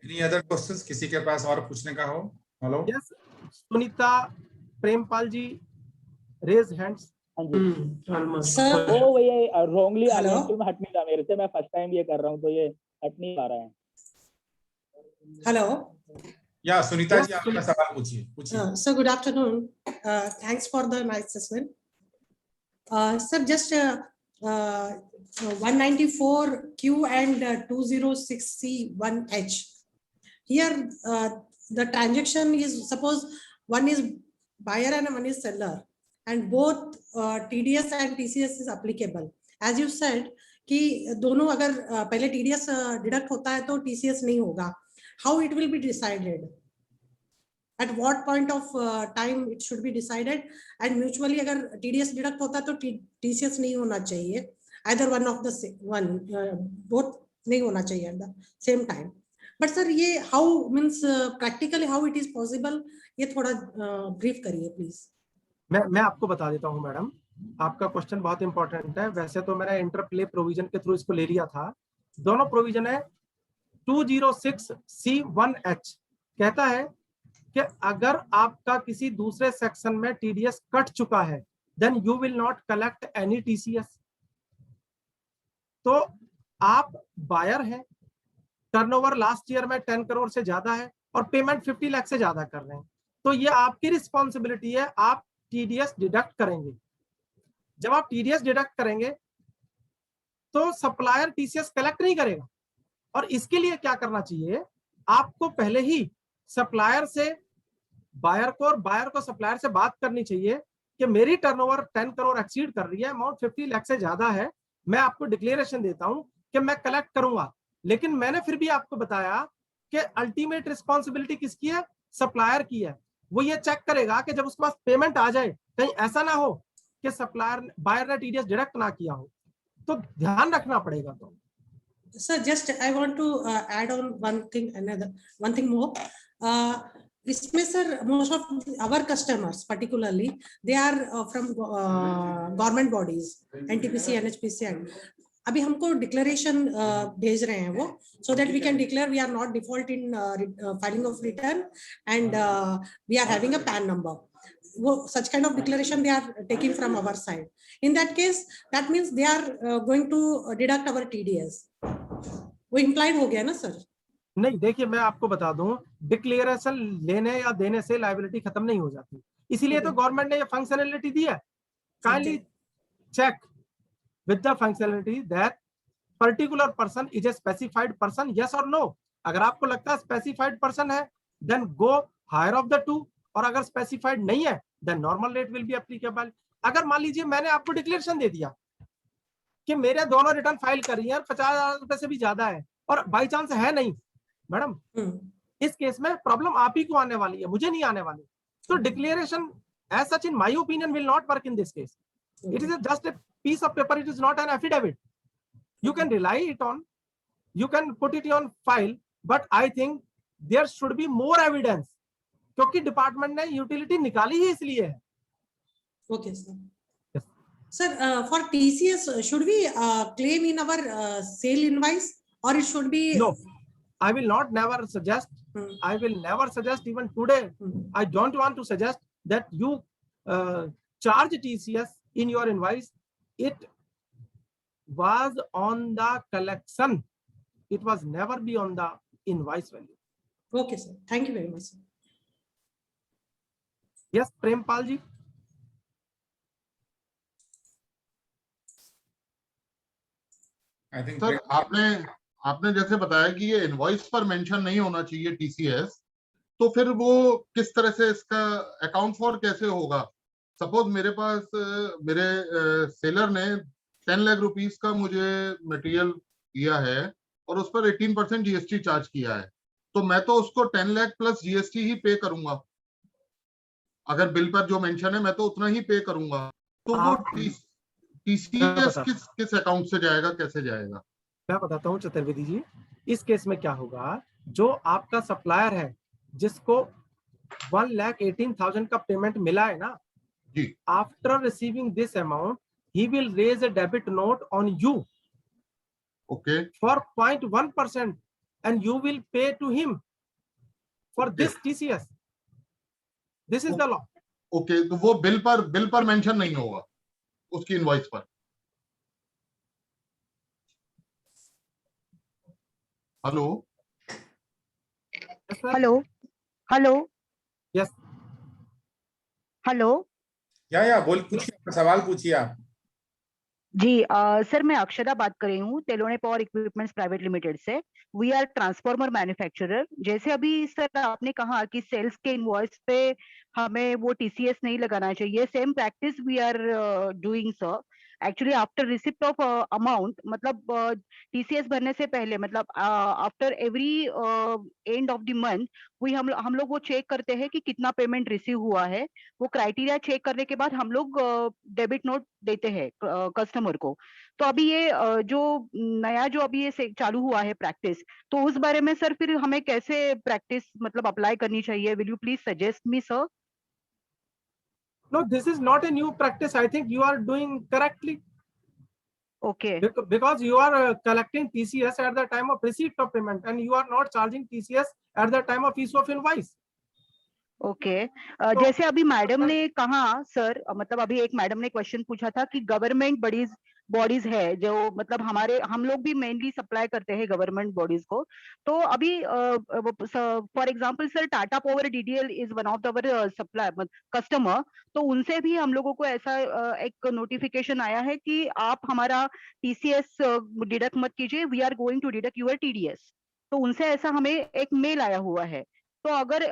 Any other questions किसी के पास और पूछने का हो? हेलो यस, सुनीता प्रेमपाल जी रेज हैंड्स। हाँ जी सर वो ये रॉन्गली आ गया, हेलो। एक्चुअली में हट नहीं रहा मेरे से, मैं फर्स्ट टाइम ये कर रहा हूँ तो ये हट नहीं पा रहा है। हेलो या सुनीता Yes, जी, आपका सवाल पूछिए। Sir, good afternoon, thanks for the nice session. Sir just 194Q and 206C1H, here the transaction is, suppose one is buyer and one is seller, and both TDS and TCS is applicable, as you said कि दोनों अगर पहले TDS deduct होता है तो TCS नहीं होगा, how it will be decided, at what point of time it should be decided, and mutually अगर TDS डिडक्ट होता है तो TCS नहीं होना चाहिए, either one of the one, both नहीं होना चाहिए at the same time. But sir ये how means practically how it is possible, ये थोड़ा brief करिए please. मैं आपको बता देता हूं मैडम, आपका क्वेश्चन बहुत इंपॉर्टेंट है। वैसे तो मैंने इंटरप्ले प्रोविजन के थ्रू इसको ले लिया था, दोनों प्रोविजन है। 206C1H कहता है कि अगर आपका किसी दूसरे सेक्शन में टीडीएस कट चुका है, then you will not collect any TCS. तो आप बायर हैं, टर्नओवर लास्ट ईयर में 10 करोड़ से ज्यादा है और पेमेंट 50 लाख से ज्यादा कर रहे हैं, तो ये आपकी रिस्पॉन्सिबिलिटी है, आप टीडीएस डिडक्ट करेंगे। जब आप टीडीएस डिडक्ट करेंगे तो सप्लायर टीसीएस कलेक्ट नहीं करेगा, और इसके लिए क्या करना चाहिए, आपको पहले ही सप्लायर से बायर को और बायर को सप्लायर से बात करनी चाहिए कि मेरी टर्नओवर 10 करोड़ एक्सीड कर रही है, अमाउंट 50 लाख से ज्यादा है, मैं आपको डिक्लेरेशन देता हूं कि मैं कलेक्ट करूंगा। लेकिन मैंने फिर भी आपको बताया कि अल्टीमेट रिस्पॉन्सिबिलिटी किसकी है, सप्लायर की है। वो ये चेक करेगा कि जब उसके पास पेमेंट आ जाए, कहीं ऐसा ना हो कि सप्लायर बायर ने टीडीएस डिडक्ट ना किया हो, तो ध्यान रखना पड़ेगा। तो Sir, just I want to add on one thing more. इसमें sir most of our customers particularly they are from government bodies, NTPC, NHPC, and अभी हमको डिक्लेरेशन भेज रहे हैं वो, so that we can declare we are not default in filing of return and we are having a PAN number. वो such kind of declaration they are taking from our side. In that case, that means they are going to deduct our TDS. वो implied हो गया ना sir? नहीं, देखिए मैं आपको बता दूं, डिक्लेरेशन लेने या देने से लायबिलिटी खत्म नहीं हो जाती, इसीलिए तो गवर्नमेंट ने ये फंक्शनैलिटी दी है. Kindly check with the functionality that particular person is a specified person, yes और नो. अगर आपको लगता है स्पेसिफाइड पर्सन है, then go higher of the two, और अगर स्पेसिफाइड नहीं है, then normal rate will be applicable. अगर मान लीजिए मैंने आपको डिक्लेरेशन दे दिया कि मेरे दोनों रिटर्न फाइल करी है और 50,000 रुपए से भी ज्यादा है, और बाई चांस है नहीं, मैडम इस केस में प्रॉब्लम आप ही को आने वाली है, मुझे नहीं आने वाली. तो declaration as such in my opinion will not work in this case. It is just a piece of paper, it is not an affidavit. You can rely it on, you can put it on file, but I think there should be more evidence, क्योंकि department ने utility निकाली ही इसलिए है. Okay, sir. Yes. Sir, for TCS, should we claim in our sale invoice, or it should be? No, I will not never suggest. I will never suggest, even today. I don't want to suggest that you charge TCS in your invoice. It was on the collection. It was never be on the invoice value. Okay, sir. Thank you very much, sir. Yes, Prempal ji. I think sir आपने जैसे बताया कि ये invoice पर mention नहीं होना चाहिए TCS, तो फिर वो किस तरह से इसका अकाउंट फॉर कैसे होगा? सपोज मेरे पास मेरे सेलर ने 10 लाख रुपीस का मुझे मटेरियल दिया है और उस पर 18% जीएसटी चार्ज किया है, तो मैं तो उसको 10 लाख प्लस जीएसटी ही पे करूंगा. अगर बिल पर जो मेंशन है मैं तो उतना ही पे करूंगा. तो वो टीसीएस किस अकाउंट से जाएगा, कैसे जाएगा? मैं बताता हूँ चतुर्वेदी जी. इस केस में क्या होगा, जो आपका सप्लायर है जिसको 1,18,000 का पेमेंट मिला है ना, after receiving this amount he will raise a debit note on you, okay, for 0.1%, and you will pay to him for this TCS. This is the law. Okay, तो वो बिल पर mention नहीं होगा उसकी invoice पर. Hello hello hello yes hello या बोल, पूछिए, सवाल पूछिए आप. जी सर, मैं अक्षरा बात कर रही हूँ तेलोने पावर इक्विपमेंट्स प्राइवेट लिमिटेड से. We are transformer manufacturer. जैसे अभी सर आपने कहा कि सेल्स के इनवॉइस पे हमें वो टीसीएस नहीं लगाना चाहिए, same practice we are doing sir. Actually after receipt of amount, मतलब टीसीएस भरने से पहले, मतलब after every end of the month हम लोग वो चेक करते हैं कि कितना पेमेंट रिसीव हुआ है. वो क्राइटेरिया चेक करने के बाद हम लोग डेबिट नोट देते हैं कस्टमर को. तो अभी ये जो नया जो अभी ये चालू हुआ है प्रैक्टिस, तो उस बारे में सर फिर हमें कैसे प्रैक्टिस मतलब अप्लाई करनी चाहिए? Will you please suggest me sir? No, this is not a new practice. I think you are doing correctly. Okay. Because you are collecting TCS at the time of receipt of payment, and you are not charging TCS at the time of issue of invoice. Okay. जैसे अभी madam ने कहा sir, मतलब अभी एक madam ने question पूछा था कि गवर्नमेंट बॉडीज है जो, मतलब हम लोग भी मेनली सप्लाई करते हैं गवर्नमेंट बॉडीज को. तो अभी for example sir, Tata power DDL is one of our supply customer. तो उनसे भी हम लोगों को ऐसा एक नोटिफिकेशन आया है कि आप हमारा टीसीएस डिडक्ट मत कीजिए, we are going to deduct your TDS. तो उनसे ऐसा हमें एक मेल आया हुआ है. तो अगर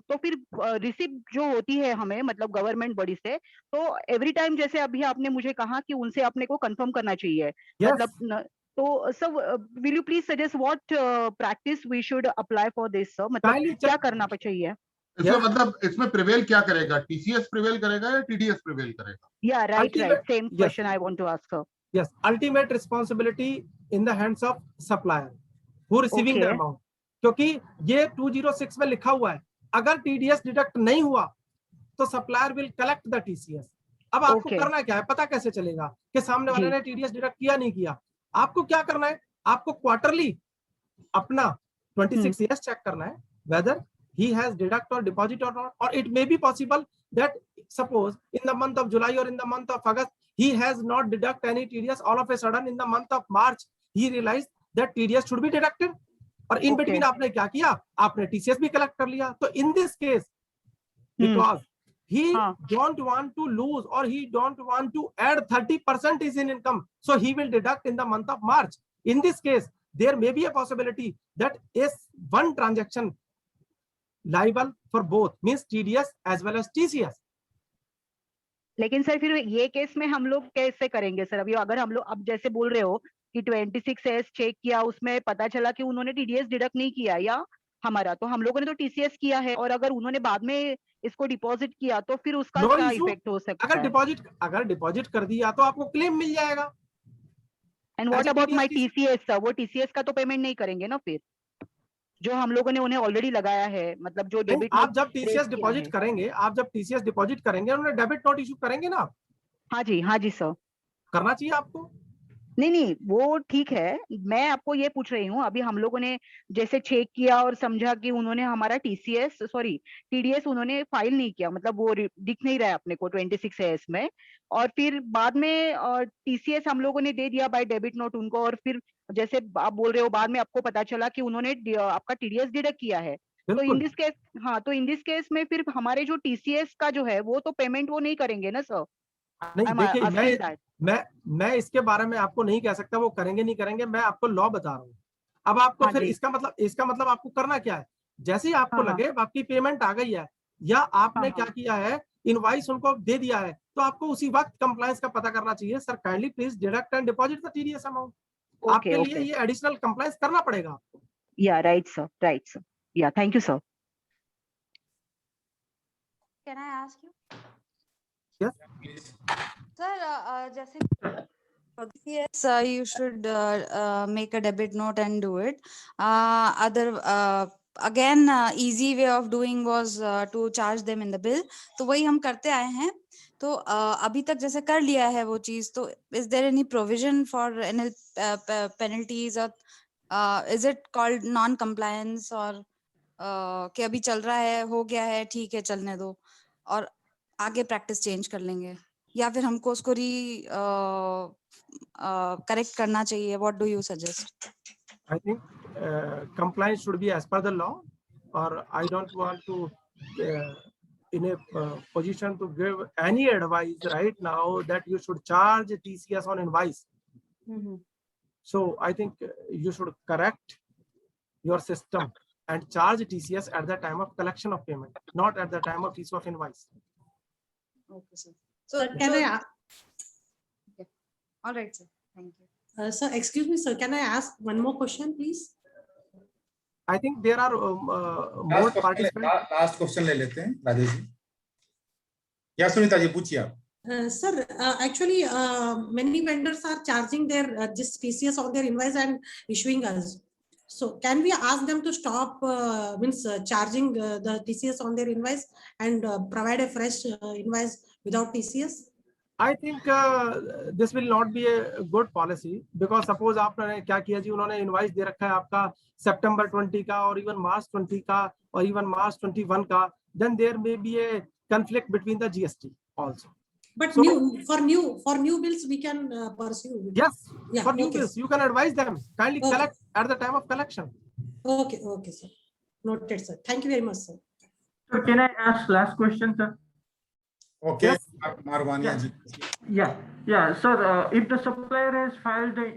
तो फिर रिसिप्ट जो होती है हमें, मतलब गवर्नमेंट बॉडी से, तो एवरी टाइम जैसे अभी आपने मुझे कहा कि उनसे अपने को कंफर्म करना चाहिए. Yes. मतलब तो sir will you please suggest what practice we should apply for this sir? मतलब क्या करना चाहिए इसमें? मतलब इसमें प्रिवेल क्या करेगा? टीसीएस प्रिवेल करेगा या टीडीएस प्रिवेल करेगा? या right, same question I want to ask sir. Yes, ultimate responsibility in the hands of supplier who receiving the amount. क्योंकि ये 206 में लिखा हुआ है, अगर टीडीएस डिडक्ट नहीं हुआ तो supplier will collect the TCS. अब आपको करना क्या है, पता कैसे चलेगा कि सामने वाले ने टीडीएस डिडक्ट किया नहीं किया? आपको क्या करना है, आपको क्वार्टरली अपना 26 years चेक करना है whether he has deduct or deposit or not, or it may be possible that suppose in the month of July or in the month of August he has not deduct any TDS, all of a sudden in the month of March he realized that TDS should be deducted, और in between आपने क्या किया, आपने TCS भी collect कर लिया. तो in this case because he don't want to lose or he don't want to add 30% is in income, so he will deduct in the month of March. In this case there may be a possibility that is one transaction liable for both, means TDS as well as TCS. लेकिन sir फिर ये case में हम लोग कैसे करेंगे sir? अभी अगर हम लोग अब जैसे बोल रहे हो कि 26S चेक किया, उसमें पता चला कि उन्होंने टीडीएस डिडक्ट नहीं किया या हमारा, तो हम लोगों ने तो टीसीएस किया है, और अगर उन्होंने बाद में इसको डिपॉजिट किया तो फिर उसका No क्या issue. इफेक्ट हो सकता है? अगर डिपॉजिट कर दिया तो आपको क्लेम मिल जाएगा. And what about my TDS TCS sir? वो टीसीएस का तो पेमेंट नहीं करेंगे ना फिर, जो हम लोगों ने उन्हें ऑलरेडी लगाया है, मतलब जो डेबिट आप जब TCS डिपॉजिट करेंगे, आप जब TCS डिपॉजिट करेंगे उन्हें डेबिट नोट इशू करेंगे ना. हाँ जी सर. करना चाहिए आपको. नहीं वो ठीक है, मैं आपको ये पूछ रही हूँ, अभी हम लोगों ने जैसे चेक किया और समझा कि उन्होंने हमारा टीडीएस उन्होंने फाइल नहीं किया, मतलब वो दिख नहीं रहा है अपने को 26S में, और फिर बाद में टीसीएस हम लोगों ने दे दिया बाय डेबिट नोट उनको, और फिर जैसे आप बोल रहे हो बाद में आपको पता चला कि उन्होंने आपका टीडीएस डिडक्ट किया है, तो इन दिस केस, हाँ, तो इन दिस केस में फिर हमारे जो टीसीएस का जो है वो तो पेमेंट वो नहीं करेंगे ना सर? नहीं देखिए, मैं इसके बारे में आपको नहीं कह सकता वो करेंगे नहीं करेंगे, मैं आपको लॉ बता रहा हूँ. अब आपको फिर इसका मतलब आपको करना क्या है, जैसे ही आपको लगे आपकी पेमेंट आ गई है या आपने क्या किया है, इनवॉइस उनको दे दिया है, तो आपको उसी वक्त कंप्लायंस का पता करना चाहिए, sir kindly please deduct and deposit the TDS amount. आपके लिए ये एडिशनल कंप्लायंस करना पड़ेगा आपको. या राइट सर. या thank you sir. Can I ask you? Yes. Sir, जैसे yes, you should make a debit note and do it. Again, easy way of doing was to charge them in the bill. तो वही हम करते आए हैं. तो अभी तक जैसे कर लिया है वो चीज, तो is there any provision for any penalties or is it called non-compliance or कि अभी चल रहा है, हो गया है, ठीक है चलने दो और आगे प्रैक्टिस चेंज कर लेंगे, या फिर हमको उसको करेक्ट करना चाहिए? What do you suggest? I think compliance should be as per the law, or I don't want to in a position to give any advice right now that you should charge TCS on invoice. So I think you should correct your system and charge TCS at the time of collection of payment, not at the time of issue of invoice. Okay, sir. So Can I ask? Okay. All right, sir. Thank you. Sir, excuse me, sir. Can I ask one more question, please? I think there are more participants. Last question ले लेते हैं राजेश जी. या सुनीता जी पूछिए आप. Sir, actually, many vendors are charging their this TCS on their invoice and issuing us. So, can we ask them to stop charging the TCS on their invoice and provide a fresh invoice without TCS? I think this will not be a good policy, because suppose आपने क्या किया जी, उन्होंने invoice दे रखा है आपका सितंबर 20 का और even मार्च 20 का और इवन मार्च 21 का, then there may be a conflict between the GST also. But so, for new bills we can pursue. Yes, yeah, for new bills you can advise them kindly collect at the time of collection. Okay, sir. Noted, sir. Thank you very much, sir. So can I ask last question, sir? Okay, yes. Marwania ji. Yeah. Sir, if the supplier has filed the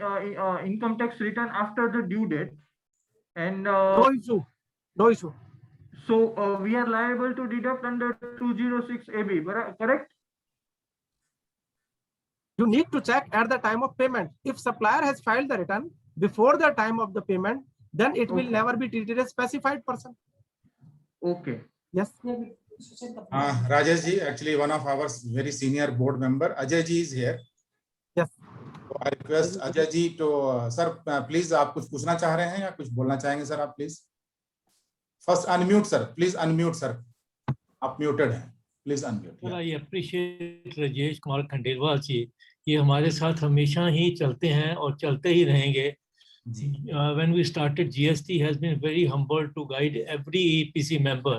income tax return after the due date, and no issue. So we are liable to deduct under 206 AB, correct? You need to check at the time of payment. If supplier has filed the return before the time of the payment, then it will never be treated as specified person. Okay. Yes. Rajesh ji, actually one of our very senior board member, Ajay ji is here. Yes. So I request Ajay ji to, sir, please आप कुछ पूछना चाह रहे हैं या कुछ बोलना चाहेंगे sir आप please. First unmute sir, please unmute sir. आप muted हैं. Please unmute. Sir, Yeah. I appreciate Rajesh Kumar Khandelwal जी, ये हमारे साथ हमेशा ही चलते हैं और चलते ही रहेंगे. When we started, GST has been very humble to guide every EPC member.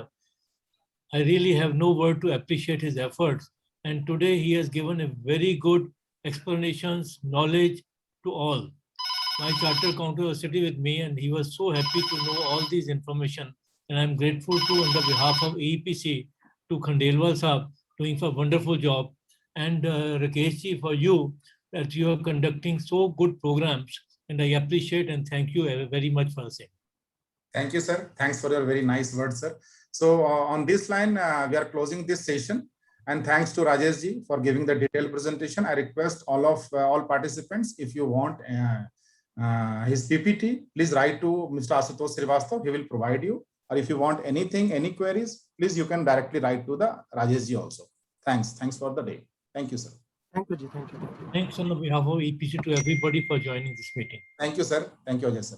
I really have no word to appreciate his efforts. And today he has given a very good explanations, knowledge to all. My chartered accountant was sitting with me and he was so happy to know all these information. And I'm grateful to, on the behalf of EPC, to Khandelwal Saab, doing a wonderful job. And Rakesh ji, for you, that you are conducting so good programs. And I appreciate and thank you very much for the same. Thank you, sir. Thanks for your very nice words, sir. So on this line, we are closing this session. And thanks to Rajesh ji for giving the detailed presentation. I request all participants, if you want his PPT, please write to Mr. Ashutosh Srivastava. He will provide you. Or if you want anything, any queries, please you can directly write to the Rajesh ji also. Thanks. Thanks for the day. Thank you, sir. Thank you, ji. Thank you. Thanks on behalf of EPC to everybody for joining this meeting. Thank you, sir. Thank you, Ajay sir.